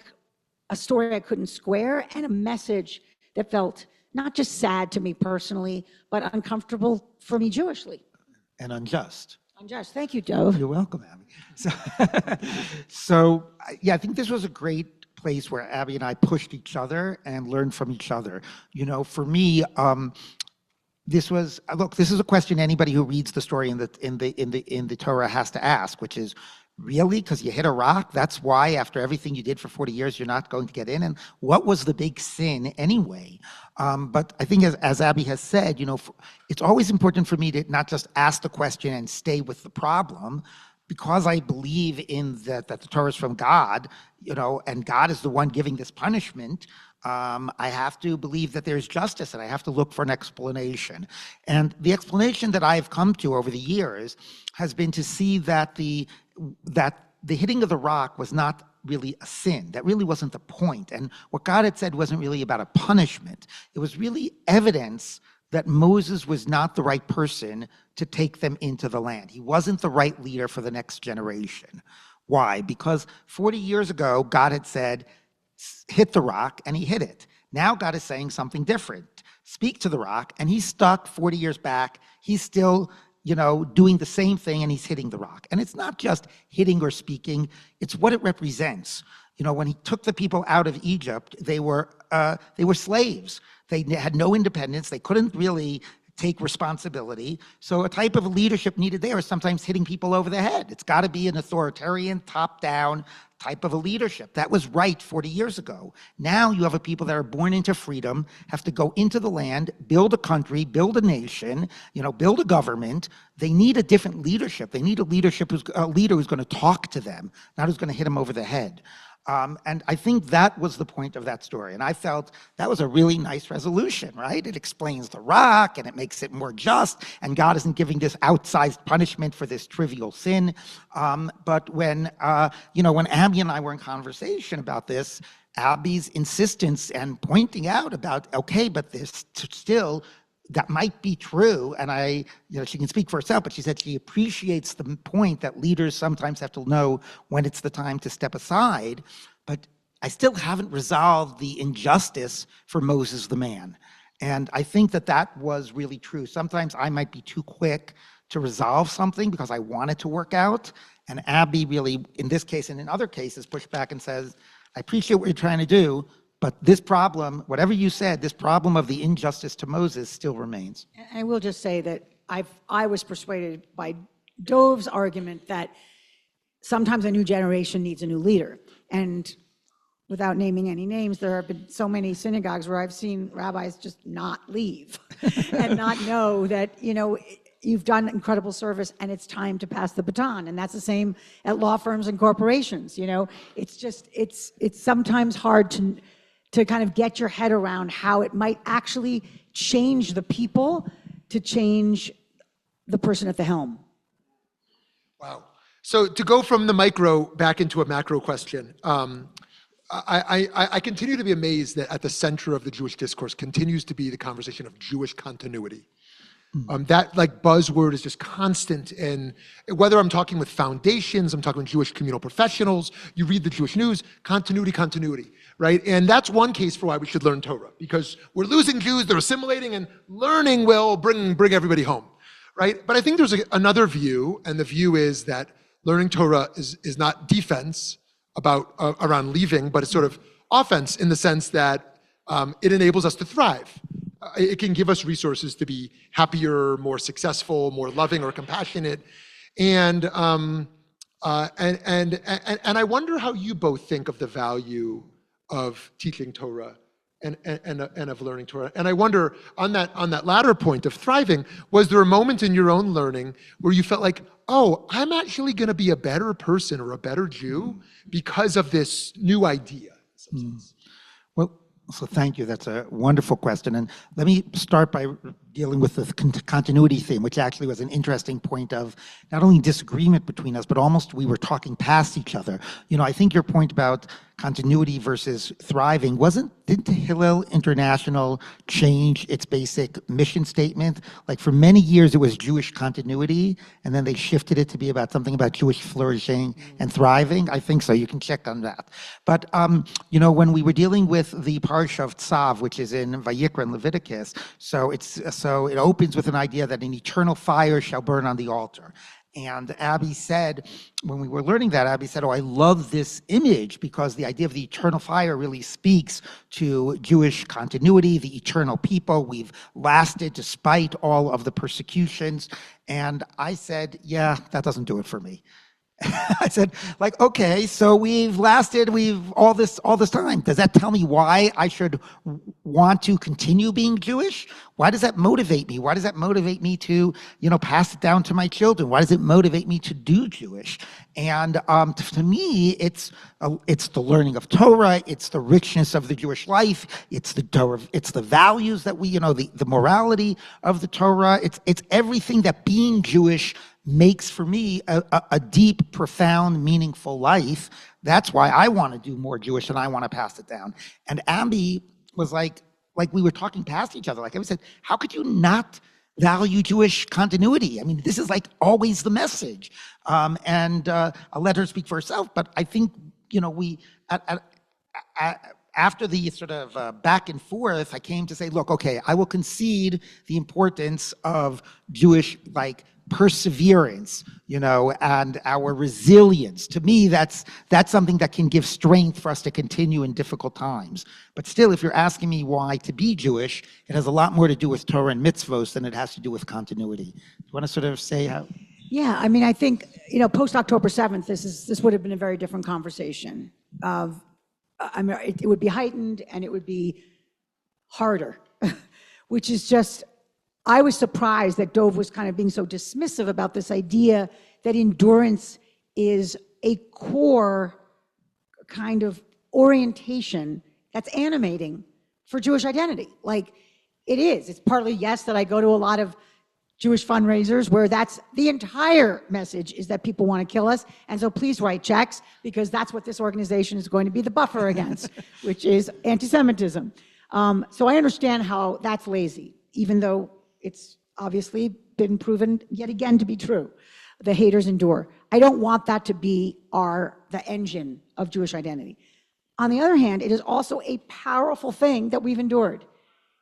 a story I couldn't square and a message that felt not just sad to me personally, but uncomfortable for me Jewishly. And unjust. Unjust. Thank you, Dov. You're welcome, Abby. So, yeah, I think this was a great place where Abby and I pushed each other and learned from each other. For me, this is a question anybody who reads the story in the Torah has to ask, which is, really? Because you hit a rock? That's why after everything you did for 40 years, you're not going to get in? And what was the big sin anyway? But I think as Abby has said, it's always important for me to not just ask the question and stay with the problem, because I believe in that the Torah is from God, and God is the one giving this punishment. I have to believe that there's justice, and I have to look for an explanation. And the explanation that I've come to over the years has been to see that the hitting of the rock was not really a sin. That really wasn't the point. And what God had said wasn't really about a punishment. It was really evidence that Moses was not the right person to take them into the land. He wasn't the right leader for the next generation. Why? Because 40 years ago, God had said, hit the rock, and he hit it. Now God is saying something different. Speak to the rock, and he's stuck 40 years back. He's still doing the same thing, and he's hitting the rock. And it's not just hitting or speaking, it's what it represents. When he took the people out of Egypt, they were slaves. They had no independence. They couldn't really take responsibility. So a type of leadership needed there is sometimes hitting people over the head. It's got to be an authoritarian, top-down type of a leadership. That was right 40 years ago. Now you have a people that are born into freedom, have to go into the land, build a country, build a nation, build a government. They need a different leadership. They need a leader who's going to talk to them, not who's going to hit them over the head. And I think that was the point of that story. And I felt that was a really nice resolution, right? It explains the rock and it makes it more just. And God isn't giving this outsized punishment for this trivial sin. But when Abby and I were in conversation about this, Abby's insistence and pointing out about, okay, but this still, that might be true, and she can speak for herself, but she said she appreciates the point that leaders sometimes have to know when it's the time to step aside, but I still haven't resolved the injustice for Moses the man. And I think that was really true. Sometimes I might be too quick to resolve something because I want it to work out, and Abby really, in this case and in other cases, pushed back and says, I appreciate what you're trying to do, but this problem, whatever you said, this problem of the injustice to Moses still remains. I will just say that I was persuaded by Dov's argument that sometimes a new generation needs a new leader. And without naming any names, there have been so many synagogues where I've seen rabbis just not leave and not know that, you've done incredible service and it's time to pass the baton. And that's the same at law firms and corporations. It's just, it's sometimes hard to kind of get your head around how it might actually change the people to change the person at the helm. Wow. So to go from the micro back into a macro question, I continue to be amazed that at the center of the Jewish discourse continues to be the conversation of Jewish continuity. That buzzword is just constant, and whether I'm talking with foundations, I'm talking with Jewish communal professionals, you read the Jewish news, continuity, right? And that's one case for why we should learn Torah, because we're losing Jews, they're assimilating, and learning will bring everybody home, right? But I think there's another view, and the view is that learning Torah is not defense around leaving, but it's sort of offense in the sense that it enables us to thrive. It can give us resources to be happier, more successful, more loving or compassionate. And I wonder how you both think of the value of teaching Torah and of learning Torah. And I wonder, on that latter point of thriving, was there a moment in your own learning where you felt like, oh, I'm actually going to be a better person or a better Jew because of this new idea? Well, so thank you. That's a wonderful question. And let me start by dealing with the continuity theme, which actually was an interesting point of not only disagreement between us, but almost we were talking past each other. I think your point about continuity versus thriving didn't Hillel International change its basic mission statement? Like for many years, it was Jewish continuity, and then they shifted it to be about something about Jewish flourishing and thriving. I think so. You can check on that. But, when we were dealing with the Parsha of Tzav, which is in Vayikra and Leviticus, so it opens with an idea that an eternal fire shall burn on the altar. And Abby said, when we were learning that, Abby said, oh, I love this image because the idea of the eternal fire really speaks to Jewish continuity, the eternal people. We've lasted despite all of the persecutions. And I said, yeah, that doesn't do it for me. I said, okay, so we've all this time. Does that tell me why I should want to continue being Jewish? Why does that motivate me? Why does that motivate me to, pass it down to my children? Why does it motivate me to do Jewish? And to me, it's the learning of Torah. It's the richness of the Jewish life. It's the Torah. It's the values that we, the morality of the Torah. It's everything that being Jewish makes for me a deep, profound, meaningful life. That's why I want to do more Jewish and I want to pass it down. And Abby was like we were talking past each other. Like I said, how could you not value Jewish continuity? I mean, this is always the message. And I'll let her speak for herself. But I think, after the sort of back and forth, I came to say, look, okay, I will concede the importance of Jewish perseverance, and our resilience. To me, that's something that can give strength for us to continue in difficult times. But still, if you're asking me why to be Jewish, it has a lot more to do with Torah and mitzvos than it has to do with continuity. Do you want to sort of say how? Yeah, I mean, I think, post October 7th, this would have been a very different conversation. It would be heightened and it would be harder, which is just, I was surprised that Dov was kind of being so dismissive about this idea that endurance is a core kind of orientation that's animating for Jewish identity. It is. It's partly, yes, that I go to a lot of Jewish fundraisers where that's the entire message is that people want to kill us. And so please write checks because that's what this organization is going to be the buffer against, which is anti-Semitism. So I understand how that's lazy, even though it's obviously been proven yet again to be true. The haters endure. I don't want that to be the engine of Jewish identity. On the other hand, it is also a powerful thing that we've endured.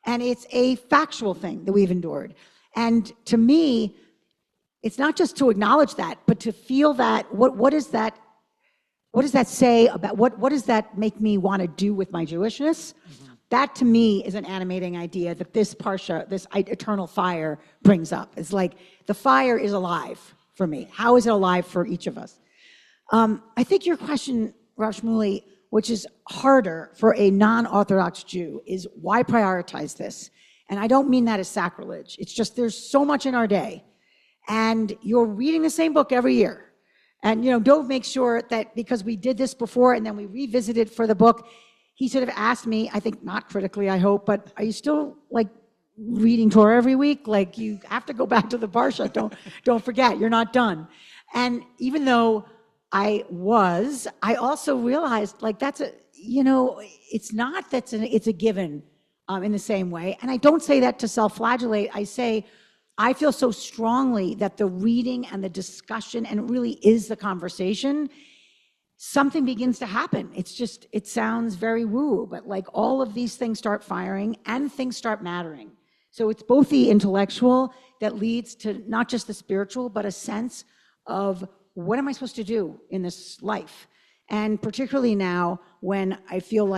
And it's a factual thing that we've endured. And to me, it's not just to acknowledge that, but to feel that, what does that say about, what does that make me want to do with my Jewishness? Mm-hmm. That to me is an animating idea that this Parsha, this eternal fire brings up. It's like the fire is alive for me. How is it alive for each of us? I think your question, Rabbi Shmuly, which is harder for a non-Orthodox Jew, is why prioritize this? And I don't mean that as sacrilege. It's just there's so much in our day. And you're reading the same book every year. And, Dov makes sure that because we did this before and then we revisited for the book, he sort of asked me, I think not critically, I hope, but are you still reading Torah every week? You have to go back to the Parsha. Don't forget, you're not done. And even though I also realized that's it's not it's a given in the same way. And I don't say that to self-flagellate. I say, I feel so strongly that the reading and the discussion, and it really is the conversation, something begins to happen. It sounds very woo, but all of these things start firing and things start mattering. So it's both the intellectual that leads to not just the spiritual, but a sense of what am I supposed to do in this life? And particularly now when I feel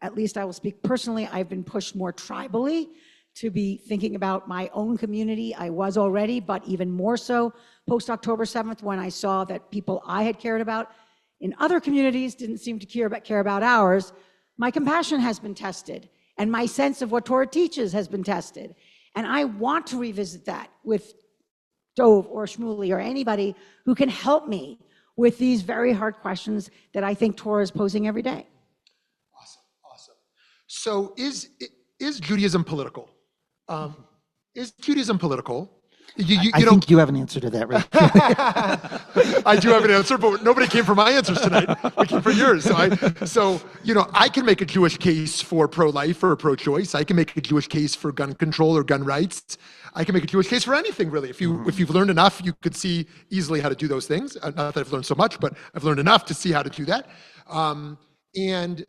at least I will speak personally, I've been pushed more tribally to be thinking about my own community. I was already, but even more so post October 7th when I saw that people I had cared about in other communities didn't seem to care about ours. My compassion has been tested. And my sense of what Torah teaches has been tested. And I want to revisit that with Dov or Shmuly or anybody who can help me with these very hard questions that I think Torah is posing every day. Awesome. So is Judaism political? Is Judaism political? I think you have an answer to that, right? I do have an answer, but nobody came for my answers tonight. We came for yours. So I can make a Jewish case for pro-life or pro-choice. I can make a Jewish case for gun control or gun rights. I can make a Jewish case for anything, really. If you've learned enough, you could see easily how to do those things. Not that I've learned so much, but I've learned enough to see how to do that. And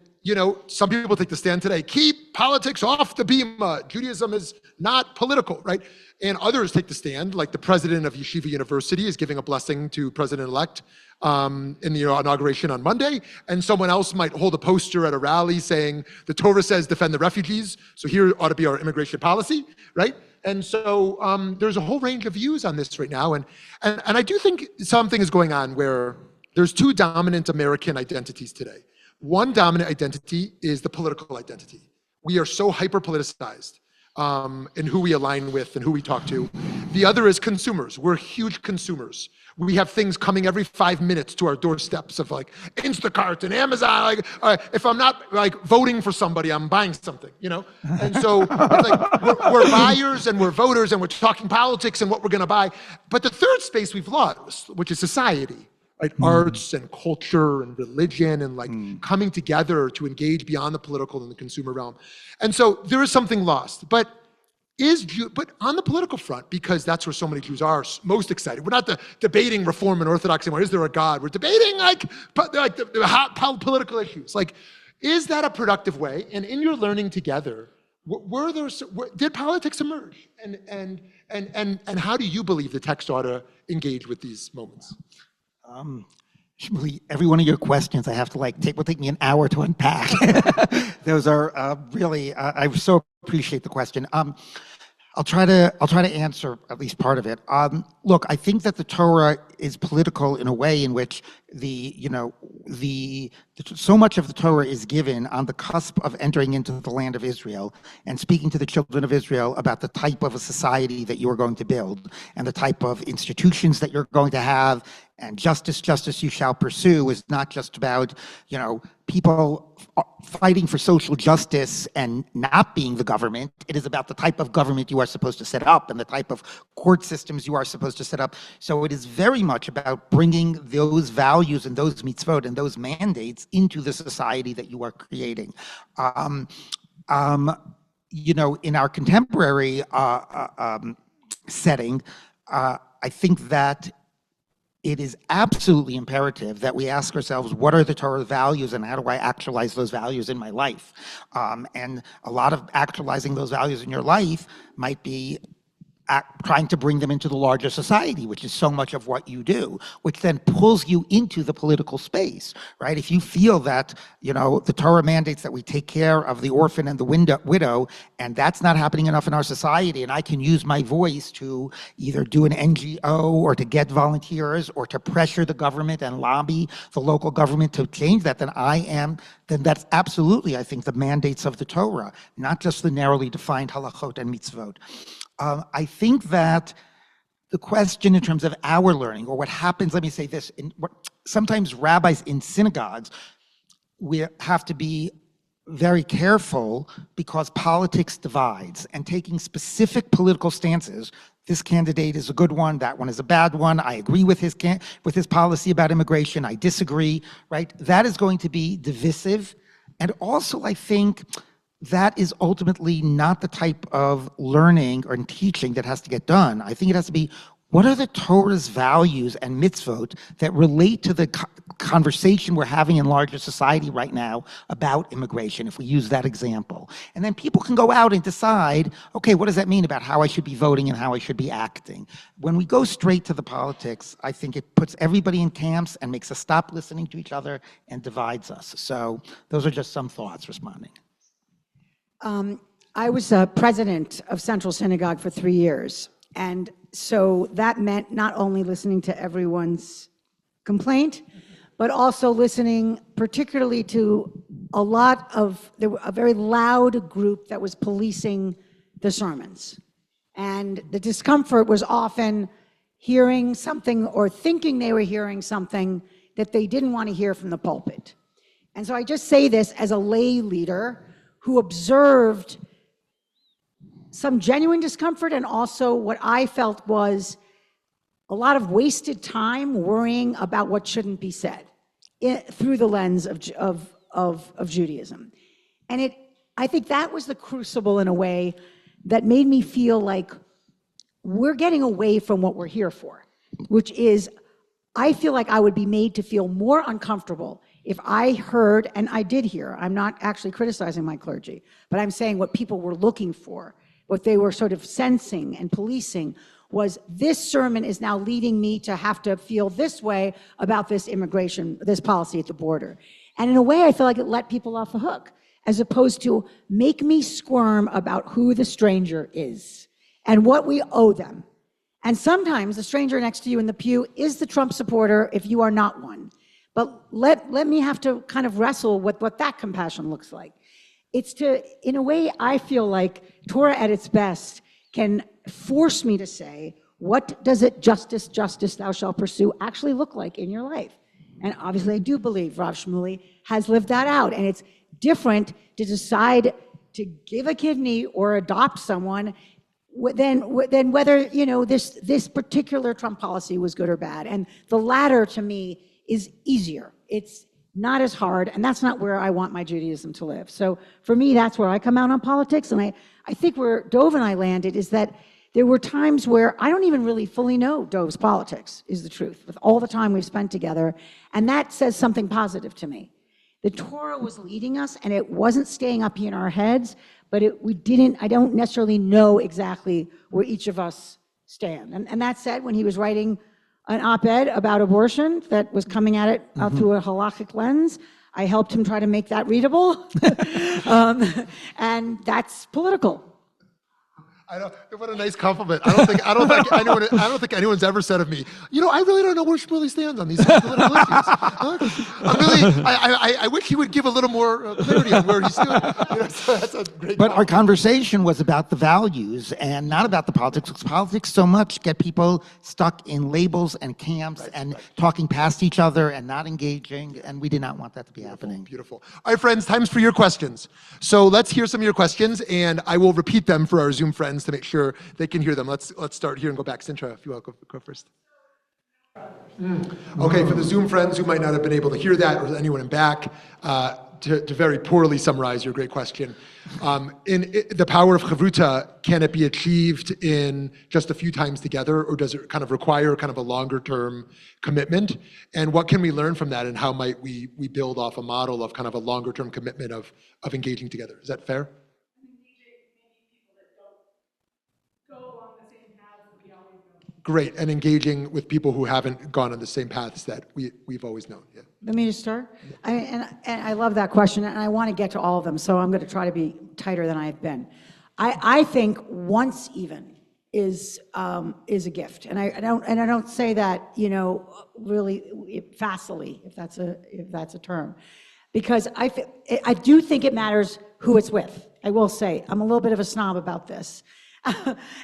some people take the stand today, keep politics off the bima. Judaism is not political, right? And others take the stand, like the president of Yeshiva University is giving a blessing to President-elect in the inauguration on Monday. And someone else might hold a poster at a rally saying, the Torah says defend the refugees, so here ought to be our immigration policy, right? And so there's a whole range of views on this right now. And I do think something is going on where there's two dominant American identities today. One dominant identity is the political identity. We are so hyper-politicized in who we align with and who we talk to. The other is consumers. We're huge consumers. We have things coming every 5 minutes to our doorsteps of like Instacart and Amazon. If I'm not voting for somebody, I'm buying something, And so it's like we're buyers and we're voters and we're talking politics and what we're gonna buy. But the third space we've lost, which is society. Right? Arts and culture and religion and coming together to engage beyond the political and the consumer realm. And so there is something lost. But on the political front, because that's where so many Jews are most excited. We're not debating reform and Orthodoxy anymore. Is there a God? We're debating the hot political issues. Is that a productive way? And in your learning together, did politics emerge? And how do you believe the text ought to engage with these moments? Shmuly, every one of your questions I have to will take me an hour to unpack. Those are really, I so appreciate the question. I'll try to answer at least part of it. Look, I think that the Torah is political in a way in which so much of the Torah is given on the cusp of entering into the land of Israel and speaking to the children of Israel about the type of a society that you are going to build and the type of institutions that you're going to have. And justice you shall pursue is not just about, people fighting for social justice and not being the government. It is about the type of government you are supposed to set up and the type of court systems you are supposed to set up. So it is very much about bringing those values and those mitzvot and those mandates into the society that you are creating. In our contemporary setting, I think that it is absolutely imperative that we ask ourselves, what are the Torah values and how do I actualize those values in my life? And a lot of actualizing those values in your life might be trying to bring them into the larger society, which is so much of what you do, which then pulls you into the political space, right? If you feel that, the Torah mandates that we take care of the orphan and the widow, and that's not happening enough in our society, and I can use my voice to either do an NGO or to get volunteers or to pressure the government and lobby the local government to change that, then that's absolutely, I think, the mandates of the Torah, not just the narrowly defined halachot and mitzvot. I think that the question in terms of our learning, or what happens, let me say this, sometimes rabbis in synagogues, we have to be very careful because politics divides, and taking specific political stances, this candidate is a good one, that one is a bad one, I agree with his policy about immigration, I disagree, right? That is going to be divisive. And also, I think that is ultimately not the type of learning or teaching that has to get done. I think it has to be, what are the Torah's values and mitzvot that relate to the conversation we're having in larger society right now about immigration, if we use that example. And then people can go out and decide, okay, what does that mean about how I should be voting and how I should be acting? When we go straight to the politics, I think it puts everybody in camps and makes us stop listening to each other and divides us. So those are just some thoughts responding. I was president of Central Synagogue for 3 years. And so that meant not only listening to everyone's complaint, but also listening particularly to there were a very loud group that was policing the sermons. And the discomfort was often hearing something or thinking they were hearing something that they didn't want to hear from the pulpit. And so I just say this as a lay leader who observed some genuine discomfort and also what I felt was a lot of wasted time worrying about what shouldn't be said through the lens of Judaism. And I think that was the crucible in a way that made me feel like we're getting away from what we're here for, which is, I feel like I would be made to feel more uncomfortable if I heard, and I did hear, I'm not actually criticizing my clergy, but I'm saying what people were looking for, what they were sort of sensing and policing was this sermon is now leading me to have to feel this way about this immigration, this policy at the border. And in a way, I feel like it let people off the hook, as opposed to make me squirm about who the stranger is and what we owe them. And sometimes the stranger next to you in the pew is the Trump supporter if you are not one. But let me have to kind of wrestle with what that compassion looks like. It's in a way, I feel like Torah at its best can force me to say, what does it justice thou shalt pursue actually look like in your life? And obviously I do believe Rabbi Shmuly has lived that out. And it's different to decide to give a kidney or adopt someone than whether, this particular Trump policy was good or bad. And the latter to me is easier. It's not as hard, and that's not where I want my Judaism to live. So for me, that's where I come out on politics. And I think where Dov and I landed is that there were times where I don't even really fully know Dov's politics, is the truth, with all the time we've spent together. And that says something positive to me. The Torah was leading us, and it wasn't staying up in our heads, but I don't necessarily know exactly where each of us stand. And that said, when he was writing an op-ed about abortion that was coming at it through a halakhic lens, I helped him try to make that readable. And that's political. What a nice compliment. I don't think anyone's ever said of me, I really don't know where Shmuly stands on these political issues. I wish he would give a little more clarity on where he's doing. So that's a great But our conversation was about the values and not about the politics, because politics so much get people stuck in labels and camps and talking past each other and not engaging, and we did not want that to be happening. Beautiful. All right, friends, time's for your questions. So let's hear some of your questions, and I will repeat them for our Zoom friends to make sure they can hear them. Let's start here and go back. Sintra, if you want to go first. Okay, for the Zoom friends who might not have been able to hear that, or anyone in back, to very poorly summarize your great question. The power of chavruta, can it be achieved in just a few times together, or does it kind of require kind of a longer term commitment? And what can we learn from that, and how might we build off a model of kind of a longer term commitment of engaging together? Is that fair? Great, and engaging with people who haven't gone on the same paths that we've always known. Yeah. Let me just start. And I love that question, and I want to get to all of them, so I'm going to try to be tighter than I've been. I think once even is a gift, and I don't say that really facilely, if that's a term, because I do think it matters who it's with. I will say I'm a little bit of a snob about this.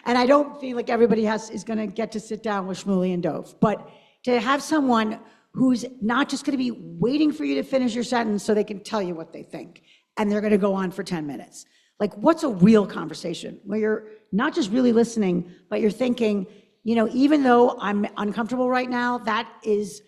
And I don't feel like everybody is going to get to sit down with Shmuly and Dov. But to have someone who's not just going to be waiting for you to finish your sentence so they can tell you what they think, and they're going to go on for 10 minutes. Like, what's a real conversation where you're not just really listening, but you're thinking, even though I'm uncomfortable right now, that is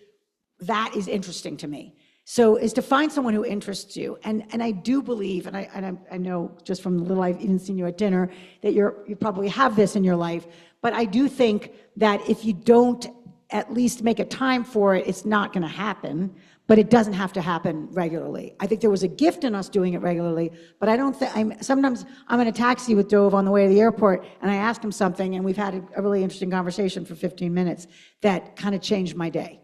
interesting to me. So is to find someone who interests you. And I do believe, and I know just from the little I've even seen you at dinner, that you probably have this in your life, but I do think that if you don't at least make a time for it, it's not gonna happen, but it doesn't have to happen regularly. I think there was a gift in us doing it regularly, but I don't think, sometimes I'm in a taxi with Dov on the way to the airport, and I ask him something, and we've had a really interesting conversation for 15 minutes that kind of changed my day.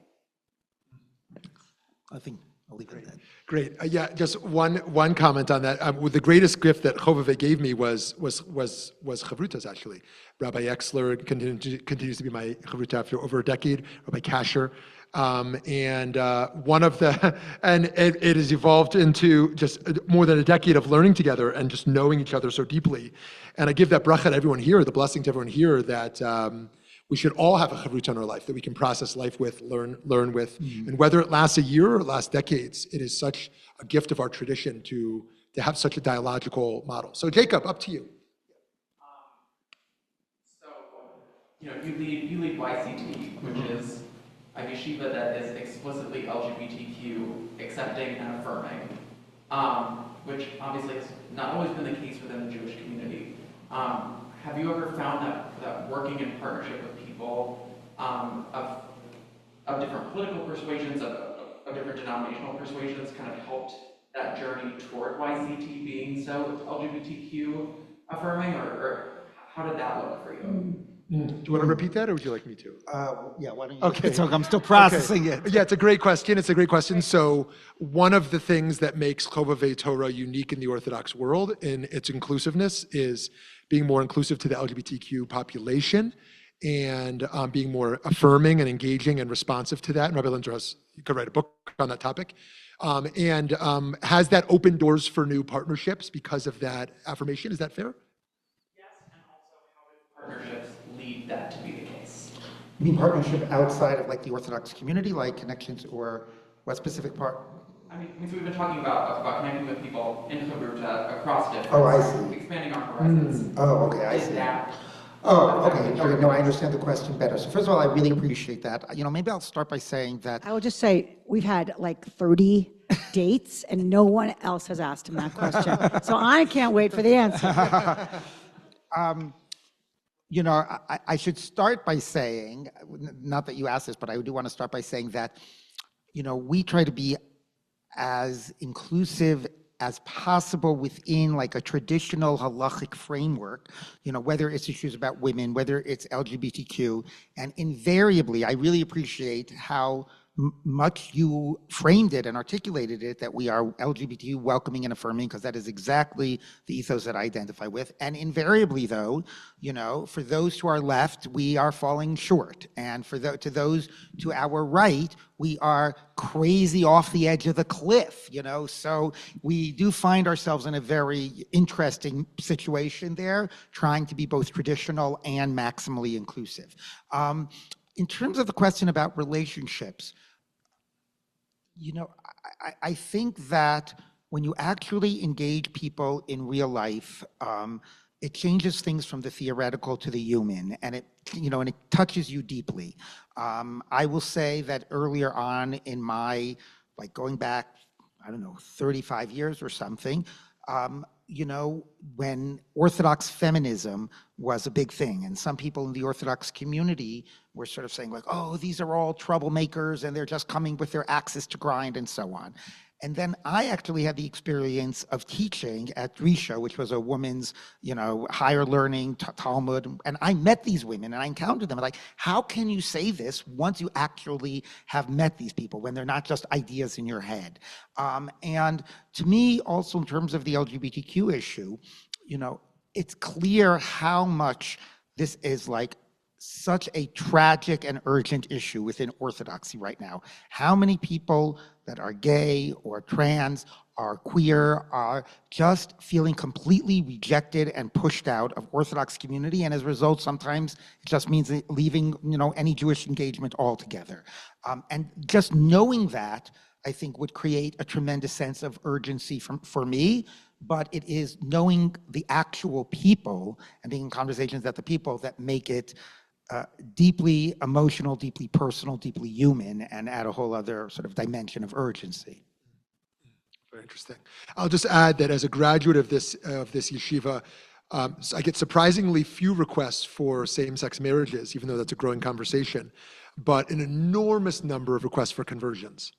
I think I'll leave it at that. Great. Yeah, just one comment on that. With the greatest gift that Chovevei gave me was chavrutas, actually. Rabbi Exler continues to be my chavruta after over a decade. Rabbi Kasher. And one of the, and it has evolved into just more than a decade of learning together and just knowing each other so deeply. And I give that bracha to everyone here, the blessing to everyone here, that we should all have a chavruta in our life that we can process life with, learn with. And whether it lasts a year or lasts decades, it is such a gift of our tradition to have such a dialogical model. So Jacob, up to you. So, you lead YCT, which is a yeshiva that is explicitly LGBTQ accepting and affirming, which obviously has not always been the case within the Jewish community. Have you ever found that working in partnership with people of different political persuasions, of different denominational persuasions, kind of helped that journey toward YCT being so LGBTQ affirming, or how did that look for you? Do you want to repeat that, or would you like me to? Yeah, why don't you? Okay. So I'm still processing it. Yeah, it's a great question. So one of the things that makes Chovevei Torah unique in the Orthodox world in its inclusiveness is being more inclusive to the LGBTQ population and being more affirming and engaging and responsive to that. And Rabbi Linzer could write a book on that topic. Has that opened doors for new partnerships because of that affirmation? Is that fair? Yes, and also how did partnerships lead that to be the case? You mean partnership outside of like the Orthodox community, like connections, or what specific part? I mean, so we've been talking about connecting with people in Chavruta across different. Oh, I see. Expanding our horizons. Oh, okay, I see. Okay, no, I understand the question better. So first of all, I really appreciate that. Maybe I'll start by saying that. I will just say, we've had like 30 dates and no one else has asked him that question. So I can't wait for the answer. I should start by saying, not that you asked this, but I do want to start by saying that, we try to be as inclusive as possible within like a traditional halachic framework, whether it's issues about women, whether it's LGBTQ, and invariably, I really appreciate how much you framed it and articulated it, that we are LGBT welcoming and affirming, because that is exactly the ethos that I identify with. And invariably, though, for those to our left, we are falling short. And to those to our right, we are crazy off the edge of the cliff, So we do find ourselves in a very interesting situation there, trying to be both traditional and maximally inclusive. In terms of the question about relationships, I think that when you actually engage people in real life, it changes things from the theoretical to the human, and it touches you deeply. I will say that earlier on in my, going back, 35 years or something, when Orthodox feminism was a big thing, and some people in the Orthodox community were sort of saying oh, these are all troublemakers and they're just coming with their axes to grind and so on. And then I actually had the experience of teaching at Drisha, which was a women's, higher learning Talmud. And I met these women and I encountered them. How can you say this once you actually have met these people, when they're not just ideas in your head? And to me, also in terms of the LGBTQ issue, it's clear how much this is such a tragic and urgent issue within Orthodoxy right now. How many people that are gay or trans or queer are just feeling completely rejected and pushed out of Orthodox community, and as a result, sometimes it just means leaving, any Jewish engagement altogether. And just knowing that, I think, would create a tremendous sense of urgency for me. But it is knowing the actual people and being in conversations with the people that make it deeply emotional, deeply personal, deeply human, and add a whole other sort of dimension of urgency. Very interesting. I'll just add that as a graduate of this yeshiva, I get surprisingly few requests for same-sex marriages, even though that's a growing conversation, but an enormous number of requests for conversions.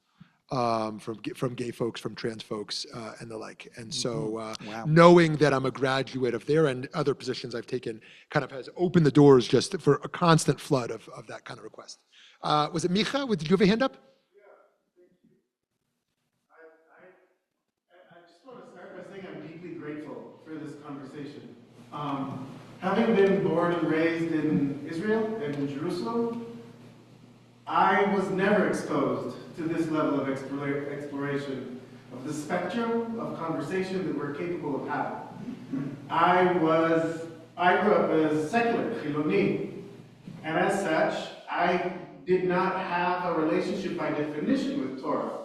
From gay folks, from trans folks, and the like. And so knowing that I'm a graduate of there and other positions I've taken kind of has opened the doors just for a constant flood of that kind of request. Was it Micha? Did you have a hand up? say I'm deeply grateful for this conversation. Having been born and raised in Israel and in Jerusalem, I was never exposed to this level of exploration of the spectrum of conversation that we're capable of having. I grew up as secular, Chiloni, and as such, I did not have a relationship by definition with Torah.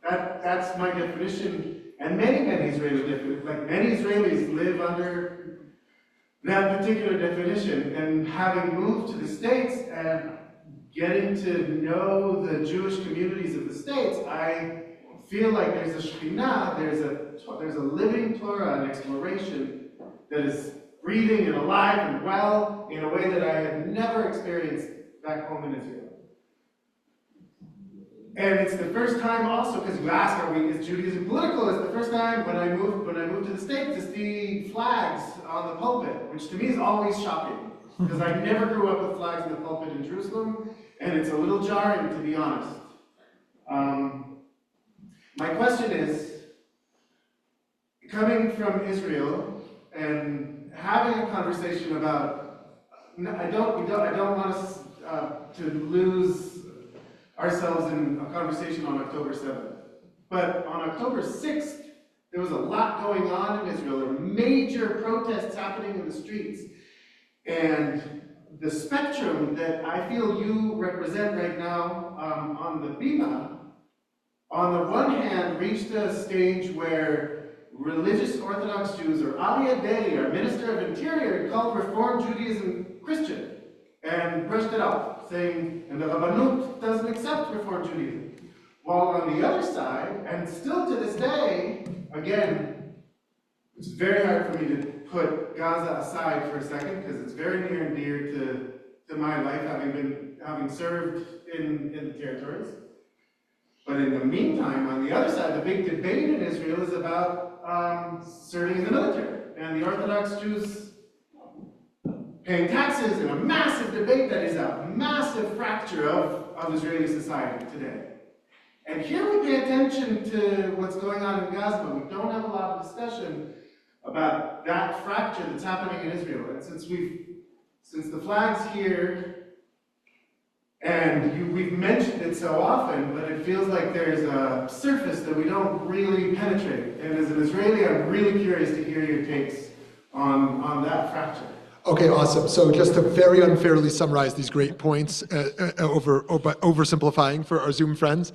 That's my definition, and many Israelis, like many Israelis, live under that particular definition. And having moved to the States and getting to know the Jewish communities of the States, I feel like there's a Shekhinah, there's a living Torah and exploration that is breathing and alive and well in a way that I had never experienced back home in Israel. And it's the first time also, because you ask, is Judaism political? It's the first time when I moved to the States to see flags on the pulpit, which to me is always shocking, because I never grew up with flags in the pulpit in Jerusalem, and it's a little jarring, to be honest. My question is, coming from Israel and having a conversation about, I don't want us to lose ourselves in a conversation on October 7th. But on October 6th, there was a lot going on in Israel. There were major protests happening in the streets. And the spectrum that I feel you represent right now on the Bima, on the one hand, reached a stage where religious Orthodox Jews, or Abigail, our Minister of Interior, called Reform Judaism Christian and brushed it off, saying, and the Rabbanut doesn't accept Reform Judaism. While on the other side, and still to this day, again, it's very hard for me to put Gaza aside for a second, because it's very near and dear to my life, having served in the territories. But in the meantime, on the other side, the big debate in Israel is about serving in the military, and the Orthodox Jews paying taxes, in a massive debate that is a massive fracture of Israeli society today. And here we pay attention to what's going on in Gaza, but we don't have a lot of discussion about that fracture that's happening in Israel. And since the flag's here, and we've mentioned it so often, but it feels like there's a surface that we don't really penetrate. And as an Israeli, I'm really curious to hear your takes on that fracture. Okay, awesome. So just to very unfairly summarize these great points, oversimplifying for our Zoom friends,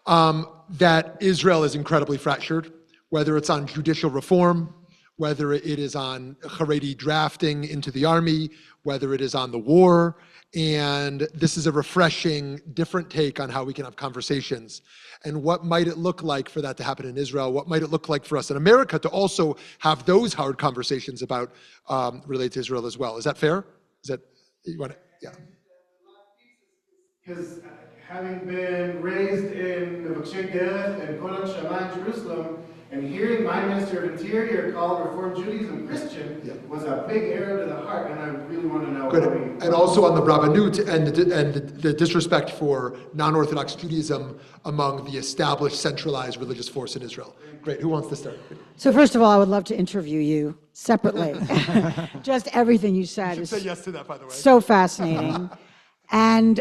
that Israel is incredibly fractured, whether it's on judicial reform, whether it is on Haredi drafting into the army, whether it is on the war. And this is a refreshing, different take on how we can have conversations. And what might it look like for that to happen in Israel? What might it look like for us in America to also have those hard conversations about related to Israel as well? Is that fair? Is that, you want to, yeah. Because having been raised in the Mevakshei Derech and Kol HaShamayim in Jerusalem, and hearing my Minister of Interior call Reform Judaism Christian was a big arrow to the heart, and I really want to know. Good. And also on the Rabbanut and the disrespect for non-Orthodox Judaism among the established centralized religious force in Israel. Great. Who wants to start? So first of all, I would love to interview you separately. Just everything you said You is should say yes to that, by the way. so fascinating. And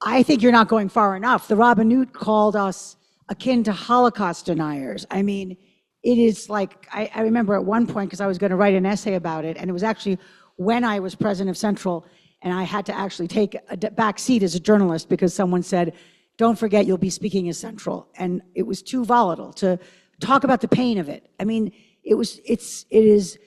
I think you're not going far enough. The Rabbanut called us akin to Holocaust deniers. I mean, it is like, I remember at one point, because I was going to write an essay about it, and it was actually when I was president of Central, and I had to actually take a back seat as a journalist because someone said, don't forget you'll be speaking as Central. And it was too volatile to talk about the pain of it. I mean, it is,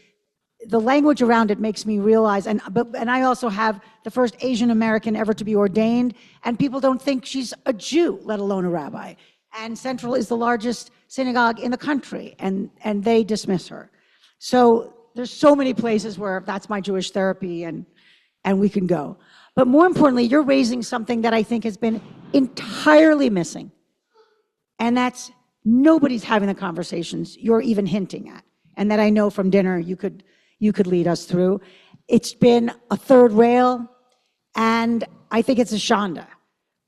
the language around it makes me realize, and I also have the first Asian American ever to be ordained, and people don't think she's a Jew, let alone a rabbi. And Central is the largest synagogue in the country, and they dismiss her. So there's so many places where that's my Jewish therapy, and we can go. But more importantly, you're raising something that I think has been entirely missing, and that's nobody's having the conversations you're even hinting at, and that I know from dinner you could lead us through. It's been a third rail, and I think it's a shanda.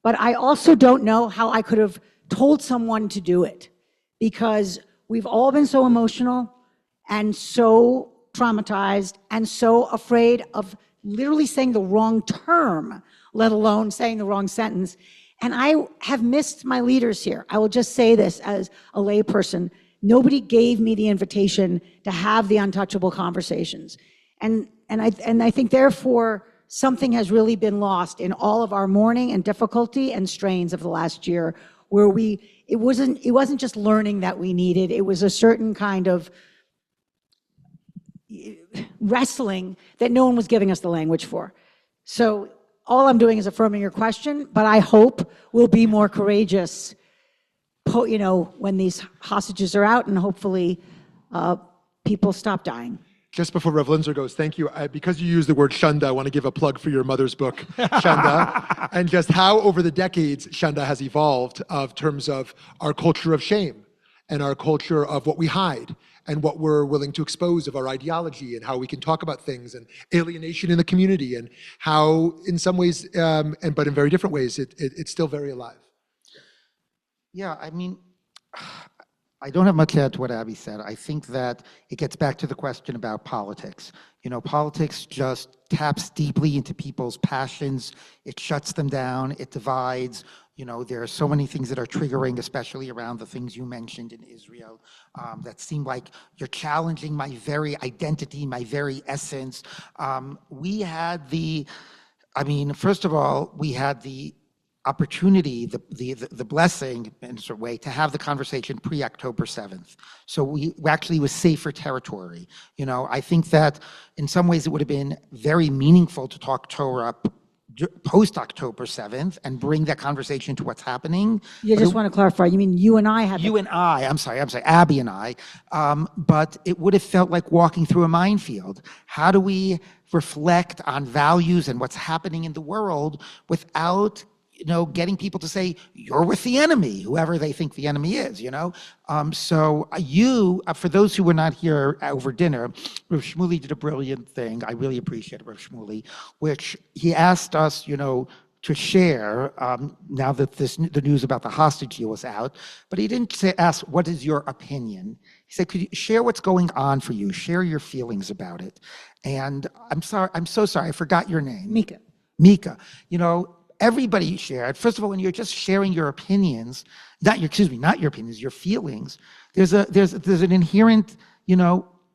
But I also don't know how I could have told someone to do it, because we've all been so emotional. and so traumatized and so afraid of literally saying the wrong term, let alone saying the wrong sentence. And I have missed my leaders here. I will just say this as a layperson. Nobody gave me the invitation to have the untouchable conversations. And I think therefore something has really been lost in all of our mourning and difficulty and strains of the last year, where it wasn't just learning that we needed, it was a certain kind of wrestling that no one was giving us the language for. So all I'm doing is affirming your question, but I hope we'll be more courageous, when these hostages are out, and hopefully people stop dying. Just before Rev Linzer goes, thank you. Because you used the word shunda, I want to give a plug for your mother's book, Shunda, and just how over the decades Shunda has evolved of terms of our culture of shame and our culture of what we hide and what we're willing to expose of our ideology and how we can talk about things and alienation in the community and how in some ways, but in very different ways, it's still very alive. Yeah, I mean, I don't have much to add to what Abby said. I think that it gets back to the question about politics. Politics just taps deeply into people's passions. It shuts them down. It divides. There are so many things that are triggering, especially around the things you mentioned in Israel, that seem like you're challenging my very identity, my very essence. First of all, we had the opportunity, the blessing in a sort of way, to have the conversation pre-October 7th. So we actually was safer territory. I think that in some ways it would have been very meaningful to talk Torah post-October 7th and bring that conversation to what's happening. You just want to clarify, you mean you and I had You and I, I'm sorry, Abby and I, but it would have felt like walking through a minefield. How do we reflect on values and what's happening in the world without getting people to say, you're with the enemy, whoever they think the enemy is, for those who were not here over dinner, Rabbi Shmuly did a brilliant thing. I really appreciate it, Rabbi Shmuly, which he asked us, to share, now that the news about the hostage deal was out, but he didn't ask, what is your opinion? He said, could you share what's going on for you? Share your feelings about it. And I'm so sorry, I forgot your name. Mika. Everybody shared. First of all, when you're just sharing your opinions, not your opinions, your feelings, there's an inherent,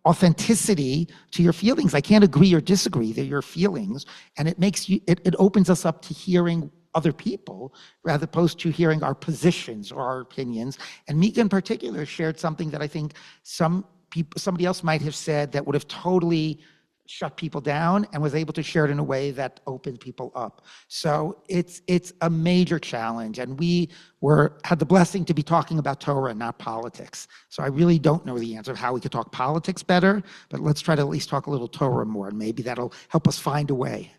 authenticity to your feelings. I can't agree or disagree. They're your feelings. And it makes it opens us up to hearing other people rather opposed to hearing our positions or our opinions. And Mika in particular shared something that I think somebody else might have said that would have totally shut people down, and was able to share it in a way that opened people up. So it's a major challenge, and we had the blessing to be talking about Torah and not politics. So I really don't know the answer of how we could talk politics better, but let's try to at least talk a little Torah more, and maybe that'll help us find a way.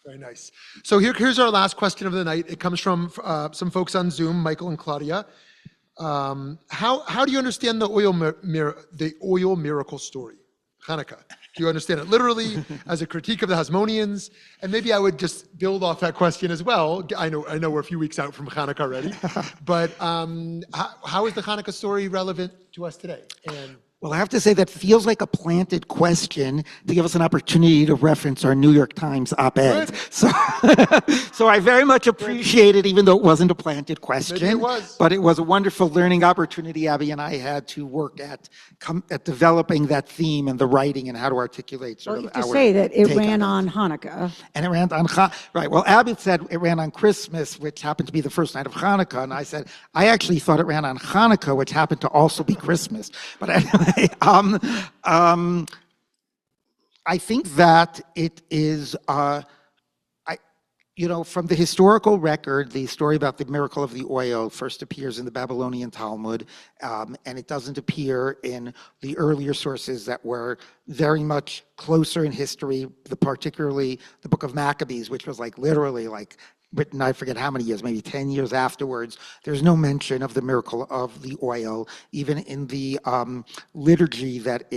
Very nice. So here's our last question of the night. It comes from some folks on Zoom, Michael and Claudia. How do you understand the oil miracle story, Hanukkah? Do you understand it literally as a critique of the Hasmoneans? And maybe I would just build off that question as well. I know we're a few weeks out from Hanukkah already, but how is the Hanukkah story relevant to us today? Well, I have to say that feels like a planted question to give us an opportunity to reference our New York Times op-ed. So I very much appreciate it, even though it wasn't a planted question. Maybe it was. But it was a wonderful learning opportunity Abby and I had to work at developing that theme and the writing and how to articulate sort of our to say that it take ran on Hanukkah. And it ran on right. Well, Abby said it ran on Christmas, which happened to be the first night of Hanukkah, and I said I actually thought it ran on Hanukkah, which happened to also be Christmas. But anyway, I think that it is. From the historical record, the story about the miracle of the oil first appears in the Babylonian Talmud, and it doesn't appear in the earlier sources that were very much closer in history, particularly the book of Maccabees, which was literally written, I forget how many years, maybe 10 years afterwards, there's no mention of the miracle of the oil, even in the liturgy that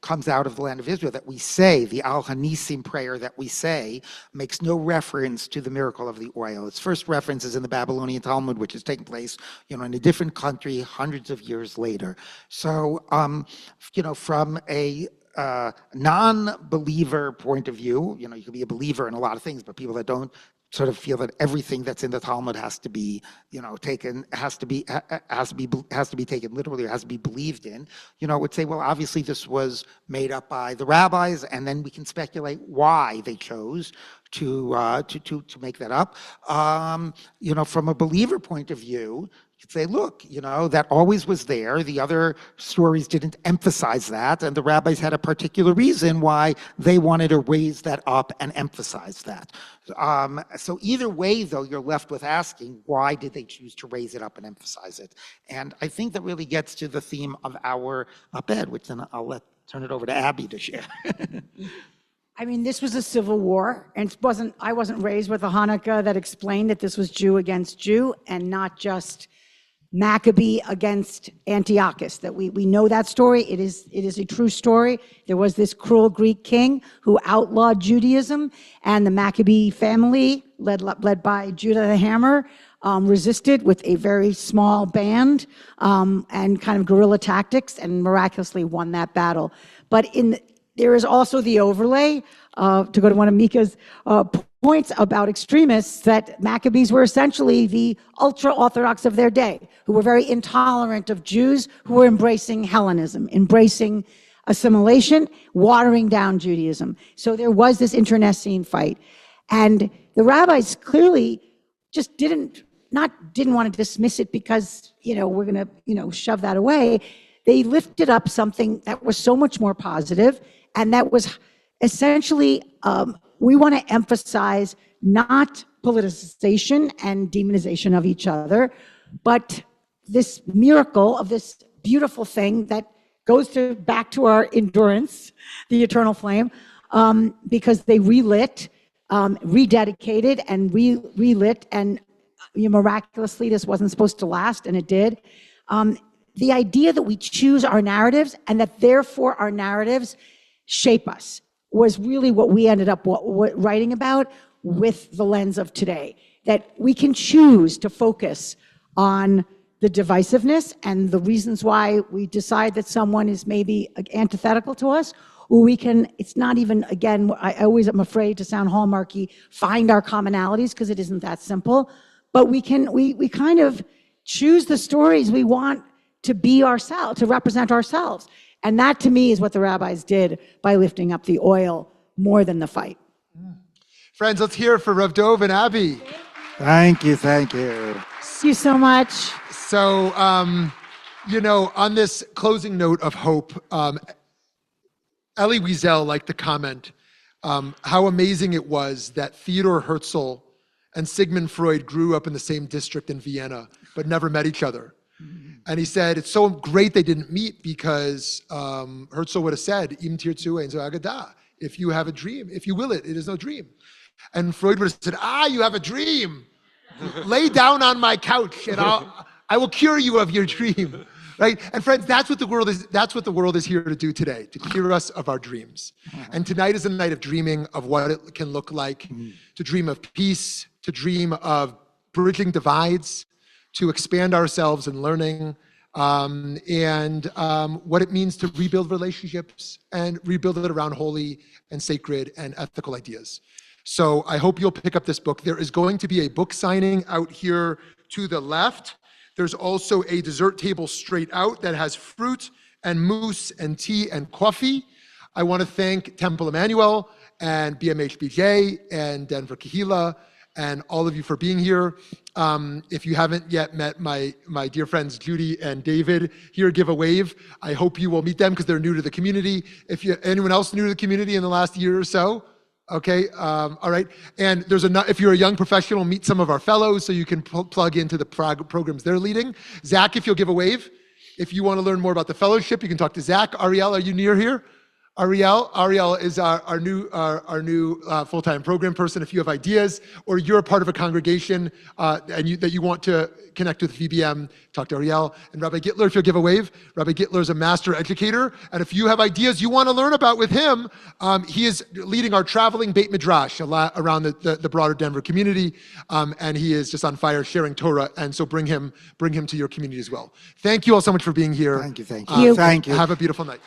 comes out of the land of Israel that we say, the Al Hanisim prayer that we say, makes no reference to the miracle of the oil. Its first reference is in the Babylonian Talmud, which is taking place, in a different country hundreds of years later. So, from a non-believer point of view, you can be a believer in a lot of things, but people that don't sort of feel that everything that's in the Talmud has to be, taken, has to be taken literally, or has to be believed in, would say, well, obviously this was made up by the rabbis, and then we can speculate why they chose to make that up. From a believer point of view, you'd say, look, that always was there. The other stories didn't emphasize that, and the rabbis had a particular reason why they wanted to raise that up and emphasize that. So either way, though, you're left with asking, why did they choose to raise it up and emphasize it? And I think that really gets to the theme of our op-ed, which then I'll turn it over to Abby to share. I mean, this was a civil war, and I wasn't raised with a Hanukkah that explained that this was Jew against Jew and not just Maccabee against Antiochus. That we know that story. It is a true story. There was this cruel Greek king who outlawed Judaism, and the Maccabee family, led by Judah the Hammer, resisted with a very small band and kind of guerrilla tactics, and miraculously won that battle. But there is also the overlay, to go to one of Mika's points about extremists, that Maccabees were essentially the ultra-Orthodox of their day, who were very intolerant of Jews, who were embracing Hellenism, embracing assimilation, watering down Judaism. So there was this internecine fight. And the rabbis clearly just didn't want to dismiss it because, we're going to, shove that away. They lifted up something that was so much more positive, and that was essentially, we want to emphasize not politicization and demonization of each other, but this miracle of this beautiful thing that goes back to our endurance, the eternal flame, because they relit, rededicated, and relit, and miraculously this wasn't supposed to last, and it did. The idea that we choose our narratives and that therefore our narratives shape us was really what we ended up writing about with the lens of today. That we can choose to focus on the divisiveness and the reasons why we decide that someone is maybe antithetical to us, or we can, it's not even, again, I always am afraid to sound hallmarky, find our commonalities, because it isn't that simple. But we kind of choose the stories we want to be ourselves, to represent ourselves. And that, to me, is what the rabbis did by lifting up the oil more than the fight. Friends, let's hear it for Rav Dov and Abby. Thank you, thank you. Thank you so much. So, on this closing note of hope, Elie Wiesel liked to comment how amazing it was that Theodor Herzl and Sigmund Freud grew up in the same district in Vienna, but never met each other. And he said, it's so great they didn't meet because Herzl would have said, Im tirtzu ein zo agada. If you have a dream, if you will it, it is no dream. And Freud would have said, you have a dream. Lay down on my couch and I will cure you of your dream. Right? And friends, that's what the world is here to do today, to cure us of our dreams. And tonight is a night of dreaming of what it can look like, to dream of peace, to dream of bridging divides, to expand ourselves in learning, and what it means to rebuild relationships and rebuild it around holy and sacred and ethical ideas. So I hope you'll pick up this book. There is going to be a book signing out here to the left. There's also a dessert table straight out that has fruit and mousse and tea and coffee. I want to thank Temple Emmanuel and BMHBJ and Denver Kahila and all of you for being here. If you haven't yet met my dear friends Judy and David here, give a wave. I hope you will meet them because they're new to the community. Anyone else new to the community in the last year or so? Okay, all right. And if you're a young professional, meet some of our fellows so you can plug into the programs they're leading. Zach, if you'll give a wave. If you want to learn more about the fellowship, you can talk to Zach. Ariel, are you near here? Ariel is our new full-time program person. If you have ideas or you're a part of a congregation that you want to connect with VBM, talk to Ariel. And Rabbi Gittler, if you'll give a wave. Rabbi Gittler is a master educator. And if you have ideas you want to learn about with him, he is leading our traveling Beit Midrash around the broader Denver community. And he is just on fire sharing Torah. And so bring him to your community as well. Thank you all so much for being here. Thank you. Have a beautiful night.